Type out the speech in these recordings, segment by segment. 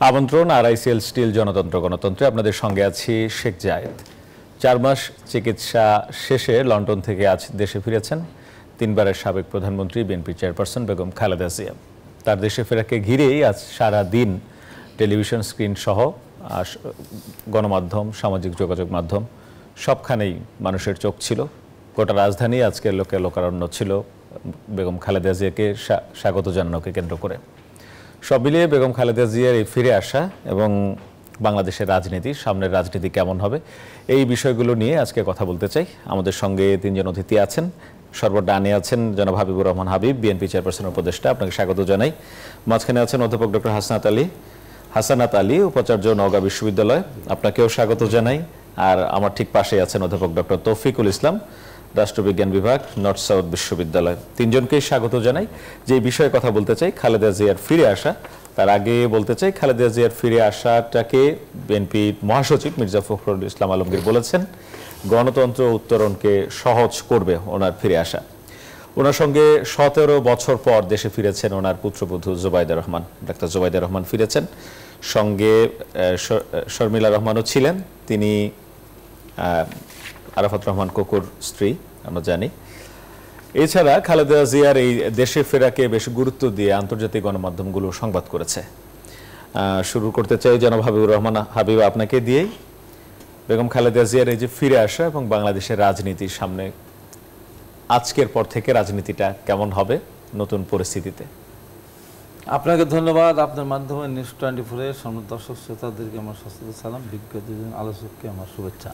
আমন্ত্রণ RICL still জনতন্ত্র গণতন্ত্রে আপনাদের সঙ্গে আছি শেখ জায়েদ। 4 মাস চিকিৎসা শেষে লন্ডন থেকে আজ দেশে ফিরেছেন তিনবারের সাবেক প্রধানমন্ত্রী বিএনপি চেয়ারপারসন বেগম খালেদা জিয়া। তার দেশে ফেরাকে ঘিরেই আজ সারা দিন টেলিভিশন স্ক্রিন সহ গণমাধ্যম, সামাজিক যোগাযোগ মাধ্যম সবখানেই মানুষের চোখ ছিল। গোটা রাজধানী আজকে লোকারণ্য ছিল বেগম খালেদা জিয়াকে স্বাগত জানানোকে কেন্দ্র করে। সব মিলিয়ে বেগম খালেদা জিয়ার এই ফিরে আসা এবং বাংলাদেশের রাজনীতি, সামনের রাজনীতি কেমন হবে, এই বিষয়গুলো নিয়ে আজকে কথা বলতে চাই। আমাদের সঙ্গে তিনজন অতিথি আছেন। সর্বডানে আছেন জনাব হাবিবুর রহমান হাবিব, বিএনপি চেয়ারপারসনের উপদেষ্টা, আপনাকে স্বাগত জানাই। মাঝখানে আছেন অধ্যাপক ডক্টর হাসানাত আলী, উপাচার্য নওগাঁ বিশ্ববিদ্যালয়, আপনাকেও স্বাগত জানাই। আর আমার ঠিক পাশে আছেন অধ্যাপক ডক্টর তৌফিকুল ইসলাম, রাষ্ট্রবিজ্ঞান বিভাগ, নর্থ সাউথ বিশ্ববিদ্যালয়। তিনজনকেই স্বাগত জানাই। যে বিষয়ে কথা বলতে চাই খালেদা জিয়ার ফিরে আসা, তার আগে বলতে চাই খালেদা জিয়ার ফিরে আসাটাকে বিএনপি মহাসচিব মির্জা ফখরুল ইসলাম আলমগীর বলেছেন গণতন্ত্র উত্তরণকে সহজ করবে ওনার ফিরে আসা। ওনার সঙ্গে 17 বছর পর দেশে ফিরেছেন ওনার পুত্রবধূ জোবাইদা রহমান, ডাক্তার জোবাইদা রহমান ফিরেছেন। সঙ্গে শর্মিলা রহমানও ছিলেন, তিনি আরাফাত রহমান কোকুর স্ত্রী, আমরা জানি। এছাড়া খালেদা জিয়ার এই দেশে ফেরাকে বেশ গুরুত্ব দিয়ে আন্তর্জাতিক গণমাধ্যমগুলো সংবাদ করেছে। শুরু করতে চাই জনাব হাবিবুর রহমান হাবিব, আপনাকে দিয়েই। বেগম খালেদা জিয়ার এই যে ফিরে আসা এবং বাংলাদেশের রাজনীতির সামনে আজকের পর থেকে রাজনীতিটা কেমন হবে নতুন পরিস্থিতিতে? আপনাকে ধন্যবাদ। আপনার মাধ্যমে নিউজ 24-এর সম্মানিত দর্শক শ্রোতাদেরকে আমার সশ্রদ্ধ সালাম, বিজ্ঞ দুজন আলোচককে আমার শুভেচ্ছা।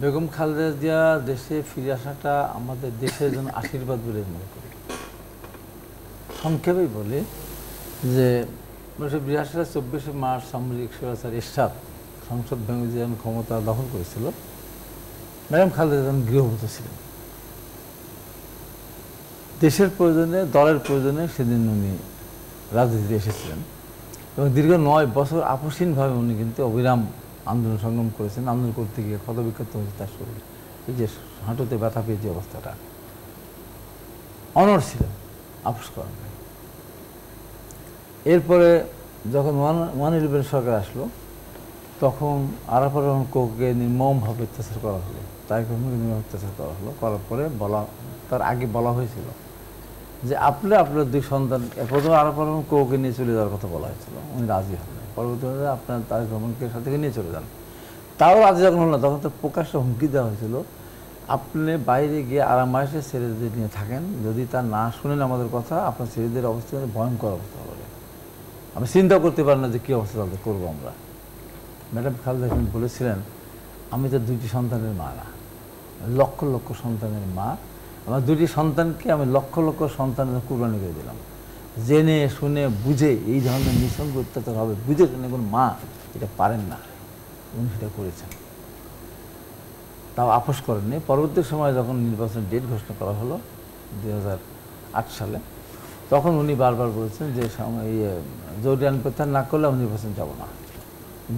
বেগম খালেদা জিয়া দেশে ফিরে আসাটা আমাদের দেশের জন্য আশীর্বাদ বলে মনে করি। সংক্ষেপেই বলি যে 1982 সালের 24শে মার্চ সামরিক স্বৈরাচার এরশাদ সংসদ ভেঙে যে ক্ষমতা দখল করেছিল, বেগম খালেদা জিয়া গৃহবধূ ছিলেন। দেশের প্রয়োজনে, দলের প্রয়োজনে সেদিন উনি রাজনীতিতে এসেছিলেন এবং দীর্ঘ 9 বছর আপসীনভাবে উনি কিন্তু অবিরাম আন্দোলন সংগ্রাম করেছেন। আন্দোলন করতে গিয়ে ক্ষতবিক্ষত হয়েছে তার শরীর, এই যে হাঁটুতে ব্যথা পেয়ে যে অবস্থাটা, অনড় ছিলেন, আপোষ করেন নাই। এরপরে যখন 111 সরকার আসলো, তখন আরাফাত রহমান কোককে নির্মমভাবে অত্যাচার করা হলো, তাই নির্মম অত্যাচার করা হলো। করার পরে তার আগে বলা হয়েছিল যে আপনার 2 সন্তান, প্রথমে আরাফাত রহমান কোককে নিয়ে চলে যাওয়ার কথা বলা হয়েছিল, উনি রাজি হন। পরবর্তীতে আপনার তারেক রহমানকে সাথে নিয়ে চলে যান, তাও রাজি যখন হল না, তখন তো প্রকাশ্যে হুমকি দেওয়া হয়েছিল আপনি বাইরে গিয়ে আরামায়েশে ছেলেদের নিয়ে থাকেন, যদি তা না শুনেন আমাদের কথা, আপনার ছেলেদের অবস্থা ভয়ঙ্কর অবস্থা হবে, আপনি চিন্তা করতে পারেন না যে কী অবস্থা তাদের করবো আমরা। ম্যাডাম খালেদা জিয়া বলেছিলেন আমি তো 2টি সন্তানের মা না, লক্ষ লক্ষ সন্তানের মা, আমার 2টি সন্তানকে আমি লক্ষ লক্ষ সন্তানের কুরবানি করে দিলাম। জেনে শুনে বুঝে এই ধরনের নৃশংস অত্যাচার হবে, বুঝে শুনে কোন মা এটা পারেন না, উনি সেটা করেছেন, তাও আপোষ করেননি। পরবর্তী সময় যখন নির্বাচনের ডেট ঘোষণা করা হলো 2008 সালে, তখন উনি বারবার বলেছেন যে জরিয়ান প্রত্যাহার না করলে আমি নির্বাচন যাব না,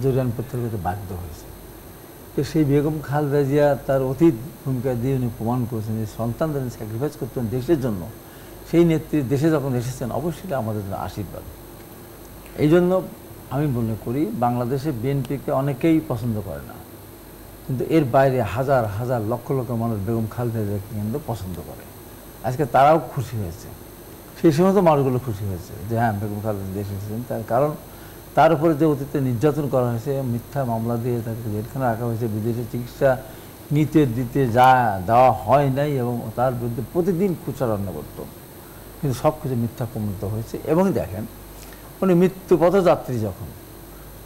জরিয়ান প্রত্যাহার করতে বাধ্য হয়েছে। তো সেই বেগম খালেদা জিয়া তার অতীত ভূমিকা দিয়ে উনি প্রমাণ করেছেন যে সন্তানদের স্যাক্রিফাইস করতেন দেশের জন্য। সেই নেত্রী দেশে যখন এসেছেন অবশ্যই আমাদের জন্য আশীর্বাদ। এই জন্য আমি মনে করি বাংলাদেশে বিএনপিকে অনেকেই পছন্দ করে না, কিন্তু এর বাইরে হাজার হাজার লক্ষ লক্ষ মানুষ বেগম খালেদা জিয়াকে কিন্তু পছন্দ করে। আজকে তারাও খুশি হয়েছে, সেই সমস্ত মানুষগুলো খুশি হয়েছে যে হ্যাঁ বেগম খালেদা দেশে এসেছেন। তার কারণ তার উপরে যে অতীতে নির্যাতন করা হয়েছে, মিথ্যা মামলা দিয়ে তাকে জেলখানে রাখা হয়েছে, বিদেশে চিকিৎসা দিতে দেওয়া হয় নাই এবং তার বিরুদ্ধে প্রতিদিন খুচরা রান্না করত, কিন্তু সব কিছু মিথ্যা প্রমাণিত হয়েছে। এবং দেখেন উনি মৃত্যু পথযাত্রী যখন,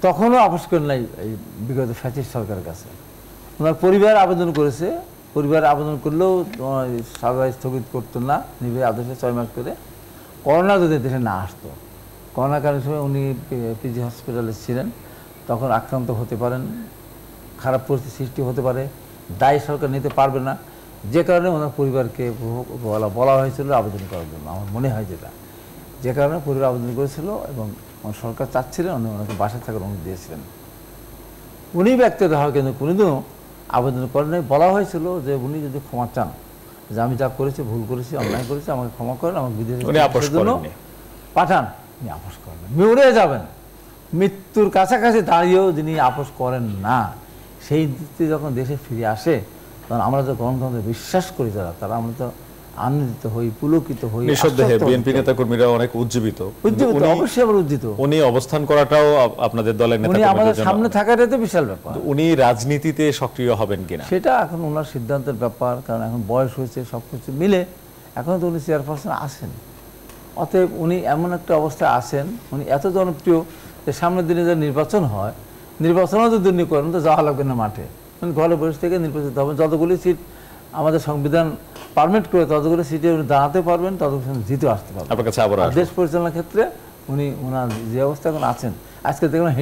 তখনও আপোষ করেন নাই এই বিগত ফ্যাসিস্ট সরকারের কাছে। ওনার পরিবার আবেদন করেছে, পরিবার আবেদন করলেও সাজা স্থগিত করতো না, নিবে আদেশে 6 মাস করে। করোনা যদি দেশে না আসতো, করোনাকালীন সময় উনি পিজি হসপিটালে ছিলেন, তখন আক্রান্ত হতে পারেন, খারাপ পরিস্থিতি সৃষ্টি হতে পারে, দায়ী সরকার নিতে পারবে না, যে কারণে ওনার পরিবারকে বলা হয়েছিল আবেদন করার জন্য। আমার মনে হয় যে কারণে পরিবার আবেদন করেছিল এবং সরকার চাচ্ছিলেন উনি ওনাকে বাসায় থাকার অনুমতি দিয়েছিলেন। উনি ব্যক্তিগতভাবে কিন্তু কোনোদিনও আবেদন করেন নাই। বলা হয়েছিল যে উনি যদি ক্ষমা চান, যে আমি যা করেছি ভুল করেছি, অন্যায় করেছি, আমাকে ক্ষমা করেন, আমাকে বিদেশে জন্য পাঠান, আপনি আপোষ করবেন, উড়ে যাবেন। মৃত্যুর কাছাকাছি দাঁড়িয়েও যিনি আপোষ করেন না, সেই দিকে যখন দেশে ফিরে আসে তখন আমরা তো গণতন্ত্রে বিশ্বাস করি, তারা আমরা তো আনন্দিত হই, পুলকিত হই। নিঃসন্দেহে বিএনপি নেতাকর্মীরা অনেক উজ্জীবিত, অবশ্যই আবার উজ্জিত। উনি অবস্থান করাটাও আপনাদের দলের উনি আমাদের সামনে থাকাটাই তো বিশাল ব্যাপার। উনি রাজনীতিতে সক্রিয় হবেন কিনা সেটা এখন ওনার সিদ্ধান্তের ব্যাপার, কারণ এখন বয়স হয়েছে, সবকিছু মিলে এখন তো উনি চেয়ারপারসন আছেন। অতএব উনি এমন একটা অবস্থায় আছেন, উনি এত জনপ্রিয় যে সামনের দিনে যে নির্বাচন হয়, নির্বাচনও যদি উনি করেন তো যাওয়া লাগবে না মাঠে, মানে ঘরে বসে থেকে নির্বাচিত হবেন। যতগুলি সিট আমাদের সংবিধান পারমিট করে ততগুলো সিটে উনি দাঁড়াতে পারবেন, ততগুলো জিতে আসতে পারবেন। আপনার কাছে আবার দেশ পরিচালনার ক্ষেত্রে উনি ওনার যে অবস্থা এখন আছেন, আজকে দেখলাম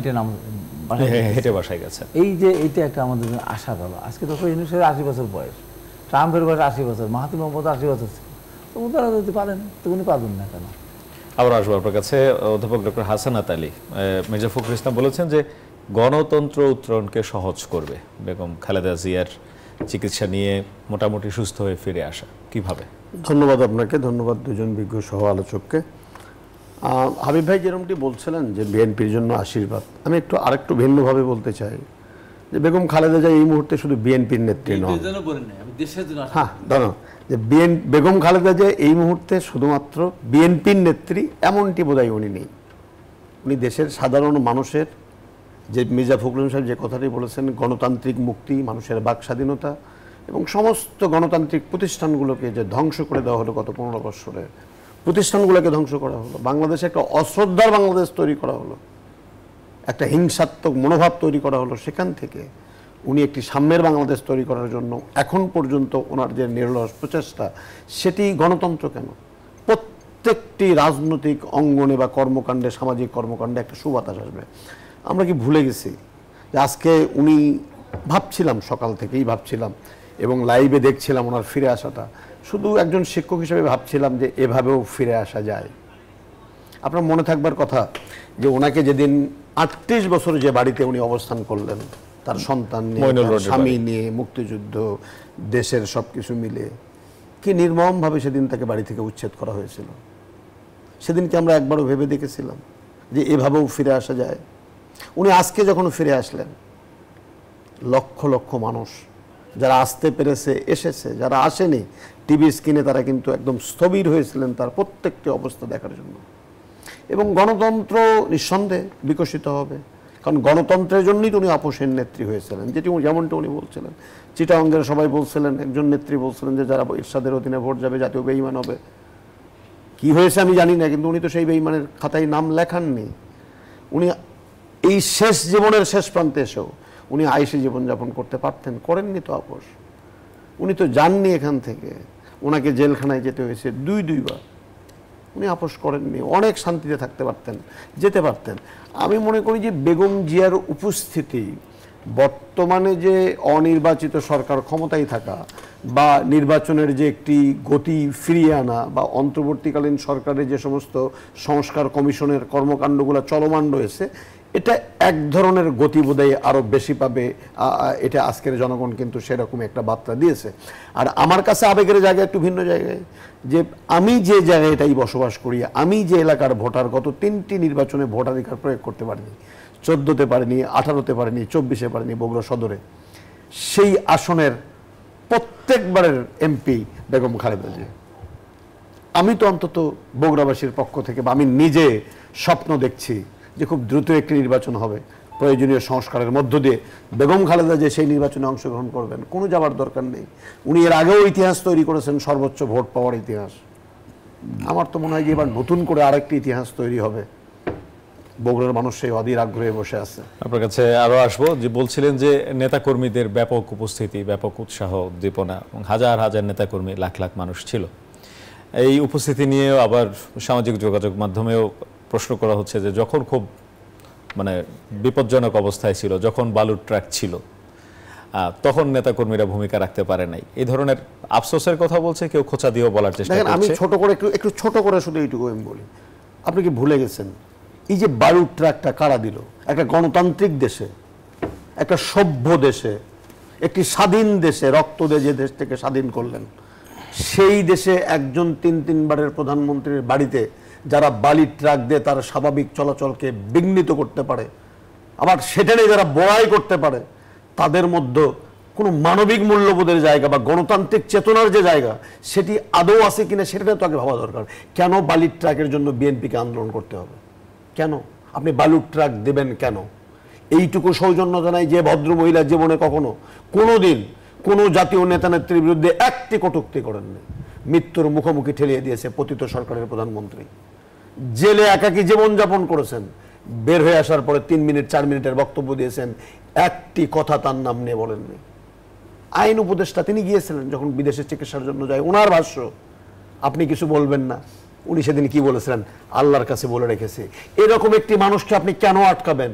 হেঁটে বাসায় গেছে। এই যে এইটা একটা আমাদের জন্য আশা হলো। আজকে ডক্টর ইউনূসের 80 বছর বয়স, ট্রাম্পের বয়স 80 বছর, মাহাথির মোহাম্মদ 80 বছর ছিল, তো ওনারা যদি পারেন তো উনি পারবেন না কেন? আবার আসবো আপনার কাছে। অধ্যাপক ডক্টর হাসানাত আলী, মির্জা ফখরুল ইসলাম বলেছেন যে গণতন্ত্র উত্তরণকে সহজ করবে বেগম খালেদা জিয়ার চিকিৎসা নিয়ে মোটামুটি সুস্থ হয়ে ফিরে আসা, কিভাবে? ধন্যবাদ আপনাকে, ধন্যবাদ দুজন বিজ্ঞ সহ আলোচককে। হাবিব ভাই যেরকমটি বলছিলেন যে বিএনপির জন্য আশীর্বাদ, আমি আরেকটু ভিন্নভাবে বলতে চাই যে বেগম খালেদা জিয়া এই মুহূর্তে শুধু বিএনপির নেত্রী নন। হ্যাঁ, ধরো যে বেগম খালেদা জিয়া এই মুহূর্তে শুধুমাত্র বিএনপির নেত্রী এমনটি বোধহয় উনি নেই। উনি দেশের সাধারণ মানুষের, যে মির্জা ফখরুল সাহেব যে কথাটি বলেছেন, গণতান্ত্রিক মুক্তি, মানুষের বাক স্বাধীনতা এবং সমস্ত গণতান্ত্রিক প্রতিষ্ঠানগুলোকে যে ধ্বংস করে দেওয়া হলো গত 15 বছরে, প্রতিষ্ঠানগুলোকে ধ্বংস করা হলো, বাংলাদেশে একটা অশ্রদ্ধার বাংলাদেশ তৈরি করা হলো, একটা হিংসাত্মক মনোভাব তৈরি করা হলো, সেখান থেকে উনি একটি সাম্যের বাংলাদেশ তৈরি করার জন্য এখন পর্যন্ত ওনার যে নিরলস প্রচেষ্টা, সেটি গণতন্ত্র কেন প্রত্যেকটি রাজনৈতিক অঙ্গনে বা কর্মকাণ্ডে, সামাজিক কর্মকাণ্ডে একটা সুবাতাস আসবে। আমরা কি ভুলে গেছি যে আজকে উনি, ভাবছিলাম সকাল থেকেই ভাবছিলাম এবং লাইভে দেখছিলাম ওনার ফিরে আসাটা, শুধু একজন শিক্ষক হিসেবে ভাবছিলাম যে এভাবেও ফিরে আসা যায়। আপনার মনে থাকবার কথা যে ওনাকে যেদিন 38 বছর যে বাড়িতে উনি অবস্থান করলেন, তার সন্তান নিয়ে, স্বামী নিয়ে, মুক্তিযুদ্ধ, দেশের সব কিছু মিলে, কি নির্মমভাবে সেদিন তাকে বাড়ি থেকে উচ্ছেদ করা হয়েছিল। সেদিনকে আমরা একবারও ভেবে দেখেছিলাম যে এভাবেও ফিরে আসা যায়? উনি আজকে যখন ফিরে আসলেন, লক্ষ লক্ষ মানুষ যারা আসতে পেরেছে এসেছে, যারা আসেনি টিভি স্ক্রিনে তারা কিন্তু একদম স্থবির হয়েছিলেন তার প্রত্যেকটি অবস্থা দেখার জন্য। এবং গণতন্ত্র নিঃসন্দেহে বিকশিত হবে, কারণ গণতন্ত্রের জন্যই তো উনি আপোষের নেত্রী হয়েছিলেন, যেমনটা উনি বলছিলেন। চিটাগাঙ্গের সবাই বলছিলেন, একজন নেত্রী বলছিলেন যে যারা এরশাদের অধীনে ভোট যাবে জাতীয় বেঈমান হবে। কি হয়েছে আমি জানি না, কিন্তু উনি তো সেই বেঈমানের খাতায় নাম লেখাননি। উনি এই শেষ জীবনের শেষ প্রান্তে এসেও উনি আইসি জীবনযাপন করতে পারতেন, করেননি তো আপোষ। উনি তো যাননি এখান থেকে, ওনাকে জেলখানায় যেতে হয়েছে দুইবার, উনি আপোষ করেননি। অনেক শান্তিতে থাকতে পারতেন, যেতে পারতেন। আমি মনে করি যে বেগম জিয়ার উপস্থিতি, বর্তমানে যে অনির্বাচিত সরকার ক্ষমতায় থাকা বা নির্বাচনের যে একটি গতি ফিরিয়ে আনা বা অন্তর্বর্তীকালীন সরকারের যে সমস্ত সংস্কার কমিশনের কর্মকাণ্ডগুলো চলমান রয়েছে, এটা এক ধরনের গতিবোধে আরও বেশি পাবে। এটা আজকের জনগণ কিন্তু সেরকম একটা বার্তা দিয়েছে। আর আমার কাছে আবেগের জায়গা একটু ভিন্ন জায়গায়, যে আমি যে জায়গাটাই বসবাস করি, আমি যে এলাকার ভোটার, গত 3টি নির্বাচনে ভোটাধিকার প্রয়োগ করতে পারিনি, 14তে পারিনি, 18তে পারিনি, 24-এ পারিনি, বগুড়া সদরে। সেই আসনের প্রত্যেকবারের এমপি বেগম খালেদা জিয়া। আমি তো অন্তত বগুড়াবাসীর পক্ষ থেকে, বা আমি নিজে স্বপ্ন দেখছি যে খুব দ্রুত একটি নির্বাচন হবে, প্রয়োজনীয় সংস্কারের মধ্য দিয়ে বেগম খালেদা যে সেই নির্বাচনে অংশগ্রহণ করবেন, কোনো যাবার দরকার নেই। উনি এর আগেও ইতিহাস তৈরি করেছেন, সর্বোচ্চ ভোট পাওয়ার ইতিহাস। আমার তো মনে হয় যে এবার নতুন করে আরেকটি ইতিহাস তৈরি হবে। বগুড়ার মানুষ সেই অধীর আগ্রহে বসে আছে। আপনার কাছে আরো আসবো, যে বলছিলেন যে নেতাকর্মীদের ব্যাপক উপস্থিতি, ব্যাপক উৎসাহ উদ্দীপনা, এবং হাজার হাজার নেতাকর্মী, লাখ লাখ মানুষ ছিল। এই উপস্থিতি নিয়েও আবার সামাজিক যোগাযোগ মাধ্যমেও প্রশ্ন করা হচ্ছে যে যখন খুব বিপজ্জনক অবস্থায় ছিল, যখন বালুর ট্রাক ছিল, তখন নেতাকর্মীরা ভূমিকা রাখতে পারে নাই, এই ধরনের আফসোসের কথা বলছে, কেউ খোঁচা দিয়েও বলার চেষ্টা করছে। আমি ছোট করে একটু ছোট করে শুধু এইটুকু আমি বলি, আপনি কি ভুলে গেছেন এই যে বালুর ট্রাকটা কারা দিল? একটা গণতান্ত্রিক দেশে, একটা সভ্য দেশে, একটি স্বাধীন দেশে, রক্ত দিয়ে যে দেশ থেকে স্বাধীন করলেন, সেই দেশে একজন 3 বারের প্রধানমন্ত্রীর বাড়িতে যারা বালির ট্রাক দিয়ে তার স্বাভাবিক চলাচলকে বিঘ্নিত করতে পারে, আবার সেটা নিয়ে যারা বড়াই করতে পারে, তাদের মধ্যে কোনো মানবিক মূল্যবোধের জায়গা বা গণতান্ত্রিক চেতনার যে জায়গা সেটি আদৌ আছে কিনা সেটা তো আগে ভাবা দরকার। কেন বালির ট্রাকের জন্য বিএনপিকে আন্দোলন করতে হবে? কেন আপনি বালুর ট্রাক দেবেন কেন? এইটুকু সৌজন্য জানাই যে ভদ্র মহিলার জীবনে কখনো কোনোদিন কোনো জাতীয় নেতা নেত্রীর বিরুদ্ধে একটি কটূক্তি করেননি। মৃত্যুর মুখোমুখি ঠেলিয়ে দিয়েছে পতিত সরকারের প্রধানমন্ত্রী, জেলে একাকী জীবনযাপন করেছেন, বের হয়ে আসার পরে 3 মিনিট 4 মিনিটের বক্তব্য দিয়েছেন, একটি কথা তার নাম নিয়ে বলেননি। আইন উপদেষ্টা তিনি গিয়েছিলেন যখন বিদেশে চিকিৎসার জন্য যায়, ওনার ভাষ্য আপনি কিছু বলবেন না। উনি সেদিন কি বলেছিলেন? আল্লাহর কাছে বলে রেখেছে। এরকম একটি মানুষকে আপনি কেন আটকাবেন,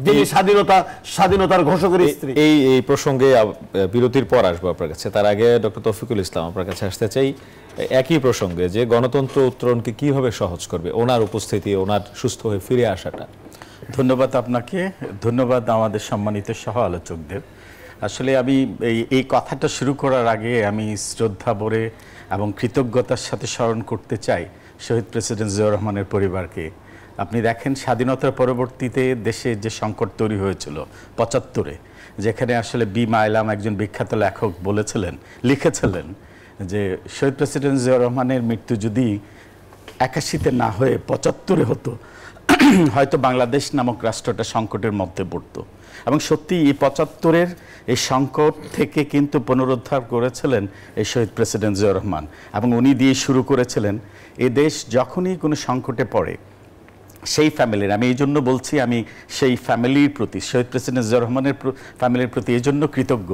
যিনি স্বাধীনতার ঘোষকের স্ত্রী? এই প্রসঙ্গে বিরতির পর আসবো আপনার কাছে। তার আগে ডক্টর তৌফিকুল ইসলাম আপনার কাছে আসতে চাই একই প্রসঙ্গে, যে গণতন্ত্র উত্তরণকে কিভাবে সহজ করবে ওনার উপস্থিতি, ওনার সুস্থ হয়ে ফিরে আসাটা। ধন্যবাদ আপনাকে, ধন্যবাদ আমাদের সম্মানিত সহ আলোচকদের। আসলে আমি এই কথাটা শুরু করার আগে আমি শ্রদ্ধা ভরে এবং কৃতজ্ঞতার সাথে স্মরণ করতে চাই শহীদ প্রেসিডেন্ট জিয়াউর রহমানের পরিবারকে। আপনি দেখেন স্বাধীনতার পরবর্তীতে দেশে যে সংকট তৈরি হয়েছিল 75-এ, যেখানে আসলে বি মাইলাম একজন বিখ্যাত লেখক লিখেছিলেন যে শহীদ প্রেসিডেন্ট জিয়াউর রহমানের মৃত্যু যদি 81-তে না হয়ে 75-এ হতো, হয়তো বাংলাদেশ নামক রাষ্ট্রটা সংকটের মধ্যে পড়তো। এবং সত্যি এই 75-এর এই সংকট থেকে কিন্তু পুনরুদ্ধার করেছিলেন এই শহীদ প্রেসিডেন্ট জিয়াউর রহমান, এবং উনি দিয়ে শুরু করেছিলেন এ দেশ যখনই কোনো সংকটে পড়ে সেই ফ্যামিলির, আমি এই জন্য বলছি, আমি সেই ফ্যামিলির প্রতি, শহীদ প্রেসিডেন্ট জিয়াউর রহমানের ফ্যামিলির প্রতি এই জন্য কৃতজ্ঞ।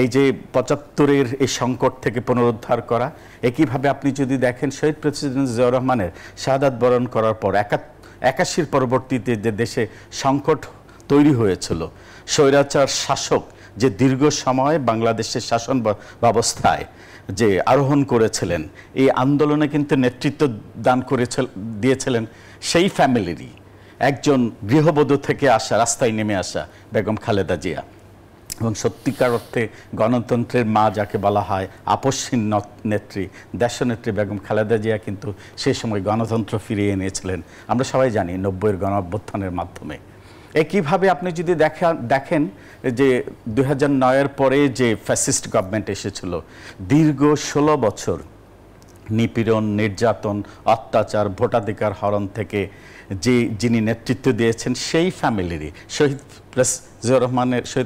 এই যে 75-এর এই সংকট থেকে পুনরুদ্ধার করা, একইভাবে আপনি যদি দেখেন শহীদ প্রেসিডেন্ট জিয়াউর রহমানের শাহাদাত বরণ করার পর 81-র পরবর্তীতে যে দেশে সংকট তৈরি হয়েছিল, স্বৈরাচার শাসক যে দীর্ঘ সময় বাংলাদেশের শাসন ব্যবস্থায় যে আরোহণ করেছিলেন, এই আন্দোলনে কিন্তু নেতৃত্ব দান দিয়েছিলেন সেই ফ্যামিলিরই একজন গৃহবধূ থেকে আসা, রাস্তায় নেমে আসা বেগম খালেদা জিয়া। এবং সত্যিকার অর্থে গণতন্ত্রের মা যাকে বলা হয়, আপসহীন নেত্রী, দেশনেত্রী বেগম খালেদা জিয়া কিন্তু সেই সময় গণতন্ত্র ফিরিয়ে এনেছিলেন, আমরা সবাই জানি 90-এর গণঅভ্যুত্থানের মাধ্যমে। একইভাবে আপনি যদি দেখেন যে 2009-এর পরে যে ফ্যাসিস্ট গভর্নমেন্ট এসেছিল, দীর্ঘ 16 বছর নিপীড়ন, নির্যাতন, অত্যাচার, ভোটাধিকার হরণ থেকে যিনি নেতৃত্ব দিয়েছেন সেই ফ্যামিলিরই শহীদ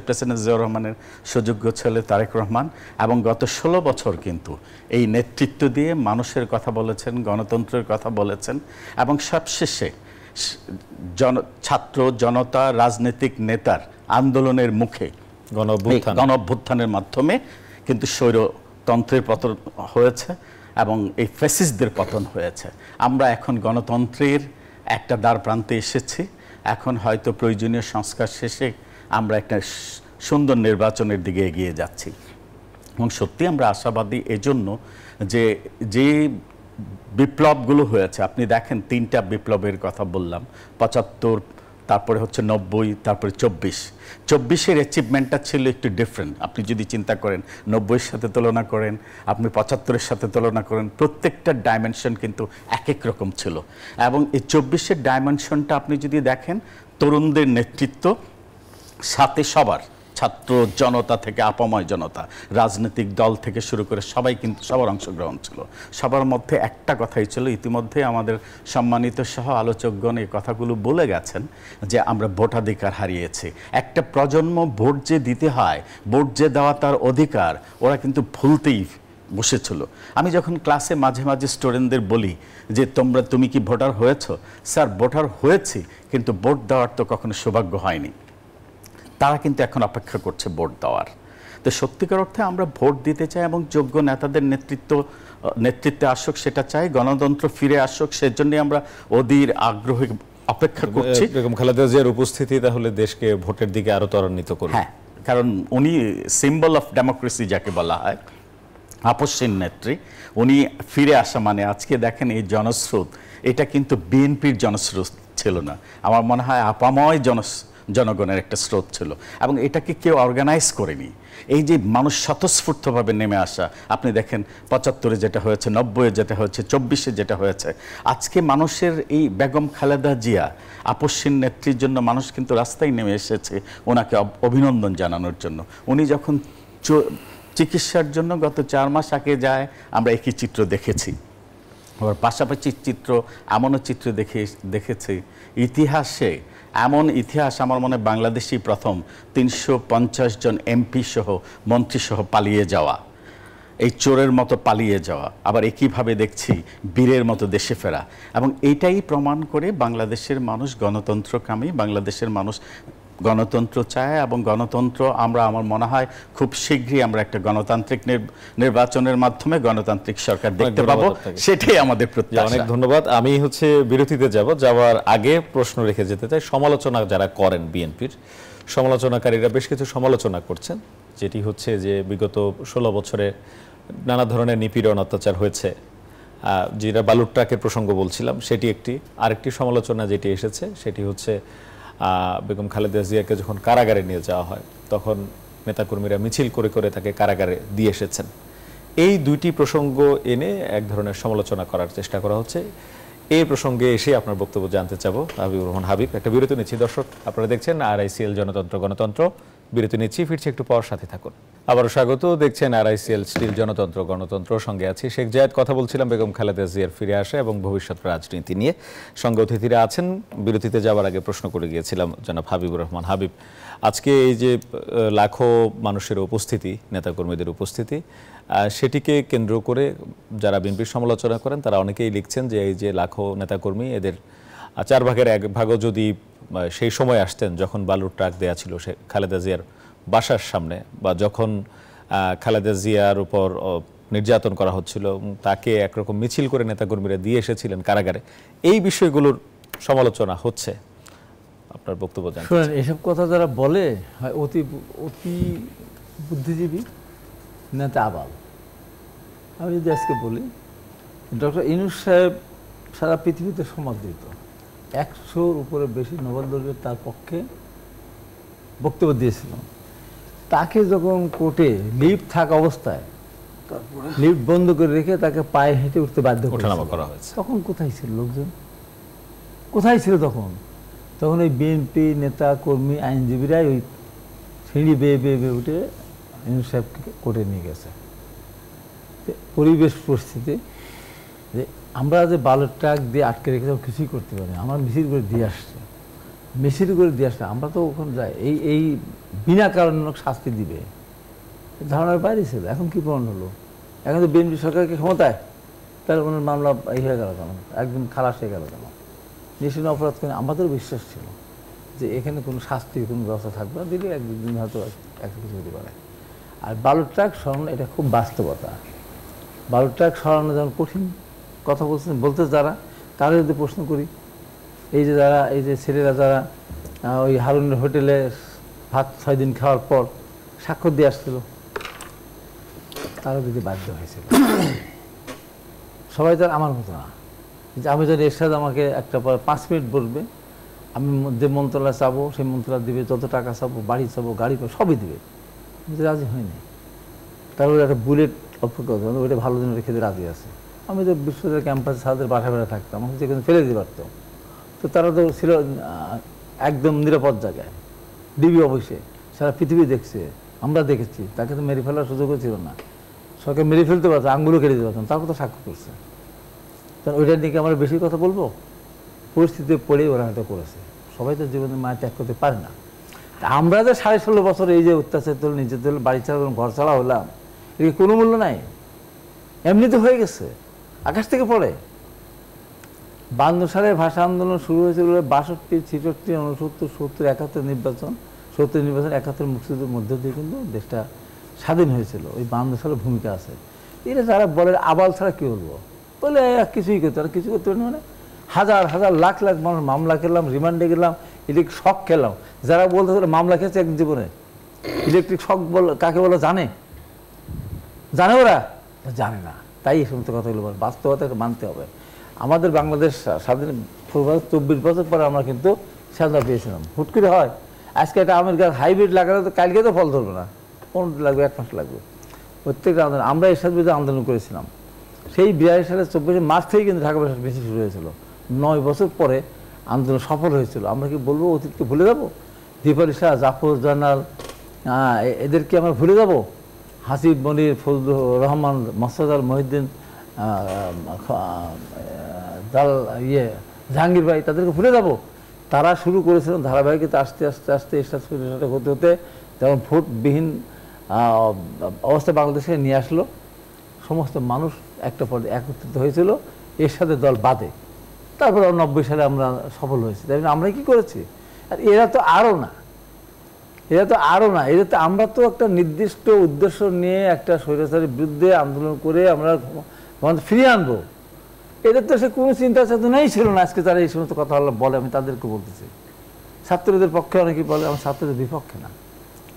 প্রেসিডেন্ট জিয়াউর রহমানের সুযোগ্য ছেলে তারেক রহমান, এবং গত 16 বছর কিন্তু এই নেতৃত্ব দিয়ে মানুষের কথা বলেছেন, গণতন্ত্রের কথা বলেছেন, এবং সবশেষে ছাত্র জনতা, রাজনৈতিক নেতার আন্দোলনের মুখে গণঅভ্যুত্থানের মাধ্যমে কিন্তু স্বৈরতন্ত্রের পতন হয়েছে এবং এই ফ্যাসিস্টদের পতন হয়েছে। আমরা এখন গণতন্ত্রের একটা দ্বার প্রান্তে এসেছি। এখন হয়তো প্রয়োজনীয় সংস্কার শেষে আমরা একটা সুন্দর নির্বাচনের দিকে এগিয়ে যাচ্ছি, এবং সত্যি আমরা আশাবাদী এজন্য যে বিপ্লবগুলো হয়েছে। আপনি দেখেন 3টা বিপ্লবের কথা বললাম, 75, তারপরে হচ্ছে 90, তারপরে 24-এর অ্যাচিভমেন্টটা ছিল একটু ডিফারেন্ট। আপনি যদি চিন্তা করেন 90-এর সাথে তুলনা করেন, আপনি 75-এর সাথে তুলনা করেন, প্রত্যেকটা ডাইমেনশন কিন্তু এক এক রকম ছিল। এবং এই 24-এর ডাইমেনশনটা আপনি যদি দেখেন, তরুণদের নেতৃত্ব, সাথে সবার, ছাত্র জনতা থেকে আপাময় জনতা, রাজনৈতিক দল থেকে শুরু করে সবাই কিন্তু সবার অংশগ্রহণ ছিল। সবার মধ্যে একটা কথাই ছিল, ইতিমধ্যে আমাদের সম্মানিত সহ আলোচকগণ এই কথাগুলো বলে গেছেন, যে আমরা ভোটাধিকার হারিয়েছি। একটা প্রজন্ম ভোট যে দিতে হয়, ভোট যে দেওয়া তার অধিকার, ওরা কিন্তু ভুলতেই বসেছিল। আমি যখন ক্লাসে মাঝে মাঝে স্টুডেন্টদের বলি যে তুমি কি ভোটার হয়েছো? স্যার ভোটার হয়েছি, কিন্তু ভোট দেওয়ার তো কখনো সৌভাগ্য হয়নি। তারা কিন্তু এখন অপেক্ষা করছে ভোট দেওয়ার। তো সত্যিকার অর্থে আমরা ভোট দিতে চাই এবং যোগ্য নেতাদের নেতৃত্বে আসুক সেটা চাই, গণতন্ত্র ফিরে আসুক, সেজন্যই আমরা অধীর আগ্রহে অপেক্ষা করছি। বেগম খালেদা জিয়ার উপস্থিতি তাহলে দেশকে ভোটের দিকে আরো ত্বরান্বিত করবে। হ্যাঁ, কারণ উনি সিম্বল অফ ডেমোক্রেসি যাকে বলা হয়, আপসহীন নেত্রী। উনি ফিরে আসা মানে আজকে দেখেন এই জনস্রোত, এটা কিন্তু বিএনপির জনস্রোত ছিল না। আমার মনে হয় আপাময় জনগণের একটা স্রোত ছিল, এবং এটাকে কেউ অর্গানাইজ করেনি। এই যে মানুষ স্বতঃস্ফূর্তভাবে নেমে আসা, আপনি দেখেন 75-এ যেটা হয়েছে, 90-এ যেটা হয়েছে, 24-এ যেটা হয়েছে, আজকে মানুষের এই বেগম খালেদা জিয়া আপসহীন নেত্রীর জন্য মানুষ কিন্তু রাস্তায় নেমে এসেছে ওনাকে অভিনন্দন জানানোর জন্য। উনি যখন চিকিৎসার জন্য গত 4 মাস আগে যায়, আমরা একই চিত্র দেখেছি। আবার পাশাপাশি চিত্র, এমনও চিত্র দেখেছি ইতিহাসে, এমন ইতিহাস আমার মনে বাংলাদেশই প্রথম 350 জন এমপি সহ মন্ত্রী সহ পালিয়ে যাওয়া, এই চোরের মতো পালিয়ে যাওয়া। আবার একইভাবে দেখছি বীরের মতো দেশে ফেরা, এবং এইটাই প্রমাণ করে বাংলাদেশের মানুষ গণতন্ত্রকামী, বাংলাদেশের মানুষ গণতন্ত্র চায়, এবং গণতন্ত্র আমার মনে হয় খুব শীঘ্রই আমরা একটা গণতান্ত্রিক নির্বাচনের মাধ্যমে গণতান্ত্রিক সরকার দেখতে পাবো, সেটাই আমাদের প্রত্যাশা। অনেক ধন্যবাদ। আমি বিরতিতে যাওয়ার আগে প্রশ্ন রেখে যেতে চাই, সমালোচনা যারা করেন বিএনপির সমালোচনাকারীরা বেশ কিছু সমালোচনা করছেন, যেটি হচ্ছে যে বিগত 16 বছরে নানা ধরনের নিপীড়ন অত্যাচার হয়েছে, যেটা বালুর ট্রাকের প্রসঙ্গ বলছিলাম সেটি একটি। আরেকটি সমালোচনা যেটি এসেছে সেটি হচ্ছে বেগম খালেদা জিয়াকে যখন কারাগারে নিয়ে যাওয়া হয় তখন নেতাকর্মীরা মিছিল করে করে তাকে কারাগারে দিয়ে এসেছেন। এই দুইটি প্রসঙ্গ এনে এক ধরনের সমালোচনা করার চেষ্টা করা হচ্ছে। এই প্রসঙ্গে এসে আপনার বক্তব্য জানতে চাবো হাবিবুর রহমান হাবিব। একটা বিরতি নিচ্ছি দর্শক, আপনারা দেখছেন RICL জনতন্ত্র গণতন্ত্র। বিরতি নিচ্ছি, ফিরছি একটু পর, সাথে থাকুন। আবারও স্বাগত, দেখছেন RICL স্টিল জনতন্ত্র গণতন্ত্র। সঙ্গে আছি শেখ জায়েদ। কথা বলছিলাম বেগম খালেদা জিয়ার ফিরে আসা এবং ভবিষ্যৎ রাজনীতি নিয়ে। সঙ্গে অতিথিরা আছেন। বিরতিতে যাওয়ার আগে প্রশ্ন করে গিয়েছিলাম জনাব হাবিবুর রহমান হাবিব, আজকে এই যে লাখো মানুষের উপস্থিতি, নেতাকর্মীদের উপস্থিতি, সেটিকে কেন্দ্র করে যারা বিএনপির সমালোচনা করেন তারা অনেকেই লিখছেন যে এই যে লাখো নেতাকর্মী, এদের 4 ভাগের 1 ভাগও যদি সেই সময় আসতেন যখন বালুর ট্রাক দেয়া ছিল সে খালেদা জিয়ার বাসার সামনে, বা যখন খালেদা জিয়ার উপর নির্যাতন করা হচ্ছিল, তাকে একরকম মিছিল করে নেতাকর্মীরা দিয়ে এসেছিলেন কারাগারে, এই বিষয়গুলোর সমালোচনা হচ্ছে। আপনার বক্তব্য জানেন? শুনেন, এসব কথা যারা বলে হয় অতি বুদ্ধিজীবী নেতা আবাল। আমি যদি আজকে বলি, ডক্টর ইউনূস সাহেব সারা পৃথিবীতে সমাদৃত, 100-র উপরে বেশি নোবেল laureate তার পক্ষে বক্তব্য দিয়েছিলাম। তাকে যখন কোর্টে লিফট থাকা অবস্থায় লিফট বন্ধ করে রেখে তাকে পায়ে হেঁটে উঠতে বাধ্য করা হয়েছে, তখন কোথায় ছিল লোকজন? কোথায় ছিল তখন? তখন ওই বিএনপি নেতা কর্মী আইনজীবীরাই ওই সিঁড়ি বেয়ে বেয়ে বেয়ে উঠে ইউনূস সাহেবকে কোর্টে নিয়ে গেছে। পরিবেশ পরিস্থিতি যে আমরা যে বালুর ট্রাক দিয়ে আটকে রেখে কিছুই করতে পারি, আমরা মিছিল করে দিয়ে আসছে, আমরা তো ওখানে যাই এই বিনা কারণে শাস্তি দিবে ধারণার বাইরে ছিল। এখন কি প্রমাণ হলো? এখন তো বিএনপি সরকারকে ক্ষমতায়, তাহলে ওনার মামলা হয়ে গেল কেন, একদম খালাস হয়ে গেল কেন? নিশ্চিত অপরাধ করে আমাদেরও বিশ্বাস ছিল যে এখানে কোনো শাস্তির কোনো ব্যবস্থা থাকবে না, দিলে 1-2 দিন হয়তো একটা কিছু হতে পারে। আর বালুর ট্রাক সরানো এটা খুব বাস্তবতা। বালুর ট্রাক সরানো যেমন কঠিন কথা বলতে যারা, তারা যদি প্রশ্ন করি, এই যে যারা এই যে ছেলেরা যারা ওই হারুনের হোটেলে ভাত 6 দিন খাওয়ার পর স্বাক্ষর দিয়ে আসছিল, তারা যদি বাধ্য হয়েছিল। সবাই তো আমার মতো না, যে আমি যদি এরশাদ আমাকে একটা পর 5 মিনিট বলবে, আমি যে মন্ত্রণালয় চাবো সেই মন্ত্রণালয় দিবে, যত টাকা চাবো, বাড়ি চাবো, গাড়ি পাবো, সবই দিবে। কিন্তু রাজি হয়নি। তারপরে একটা বুলেট অপেক্ষা করতে, ওইটা ভালো দিন খেতে রাজি আছে। আমি তো বিশ্ববিদ্যালয় ক্যাম্পাসে তাদের বাসা বেড়া থাকতাম, আমাকে যেখানে ফেলে দিতে পারতো। তো তারা তো ছিল একদম নিরাপদ জায়গায়, ডিবি অফিসে, সারা পৃথিবী দেখছে, আমরা দেখেছি। তাকে তো মেরে ফেলার সুযোগও ছিল না, সরকার মেরে ফেলতে পারতো, আঙ্গুলও কেটে দিতে পারতাম, তারপর তো সাক্ষ্য করছে। কারণ ওইটা নিয়ে আমরা বেশি কথা বলবো? পরিস্থিতিতে পড়েই ওরা হয়তো করেছে। সবাই তো জীবনে মায়ের ত্যাগ করতে পারে না। আমরা যে 16.5 বছর এই যে অত্যাচার তুলে, নিজের তুলে, বাড়ি ছাড়া ঘর ছাড়া হলাম, এর কোনো মূল্য নাই, এমনিতে হয়ে গেছে, আকাশ থেকে পড়ে। 52 সালে ভাষা আন্দোলন শুরু হয়েছিল 62, 66, 69, 70, 71 নির্বাচন, 70 নির্বাচন, 71 মুক্তিযুদ্ধের মধ্য দিয়ে কিন্তু দেশটা স্বাধীন হয়েছিল। ওই 52 সালের ভূমিকা আছে। এটা যারা বলে আবাল ছাড়া কী বলবো, বলে কিছুই করতে পারে, কিছু করতে পারে মানে হাজার হাজার লাখ লাখ মানুষ মামলা খেলাম, রিমান্ডে গেলাম, ইলেকট্রিক শক খেলাম। যারা বলতে পারে মামলা খেয়েছে এক জীবনে, ইলেকট্রিক শক কাকে বলে জানে ওরা? জানে না। তাই এই সমস্ত কথাগুলো বলে, বাস্তবতাকে মানতে হবে। আমাদের বাংলাদেশ স্বাধীন 24 বছর পরে আমরা কিন্তু স্বাধীনতা পেয়েছিলাম। হুট করে হয় আজকে একটা আমের গাছ হাইব্রিড লাগালে তো কালকে তো ফল ধরবে না, 15 দিন লাগবে, 1 মাস লাগবে। প্রত্যেকটা আন্দোলন আমরা এরশাদ বিরুদ্ধে আন্দোলন করেছিলাম সেই 82 সালে 24 মার্চ থেকে কিন্তু ঢাকা ভাষা বেশি শুরু হয়েছিল। 9 বছর পরে আন্দোলন সফল হয়েছিল। আমরা কি বলবো অতীতকে ভুলে যাবো? দীপালি শাহ, জাফর জানাল, এদেরকে আমরা ভুলে যাব? হাসিব মনির, ফজলুর রহমান, মাসুদ আল মহিউদ্দিন, জাহাঙ্গীর ভাই, তাদেরকে ভুলে যাব? তারা শুরু করেছিলেন ধারাবাহিকতা, আস্তে আস্তে আস্তে এরশাদ হতে হতে যেমন ভোটবিহীন অবস্থা বাংলাদেশে নিয়ে আসলো। সমস্ত মানুষ একটা পর্যায়ে একত্রিত হয়েছিল এরশাদের দল বাদে। তারপর 90 সালে আমরা সফল হয়েছি। তাই আমরা কি করেছি? আর এরা তো আরও না, এরা তো আমরা তো একটা নির্দিষ্ট উদ্দেশ্য নিয়ে একটা স্বৈরাচারের বিরুদ্ধে আন্দোলন করে আমরা ফিরিয়ে আনবো। এদের তো সে কোনো চিন্তা চেতনাই ছিল না। আজকে তারা এই সমস্ত কথা বলে, আমি তাদেরকে বলতেছি, ছাত্রদের পক্ষে অনেকেই বলে, আমার ছাত্রদের বিপক্ষে না,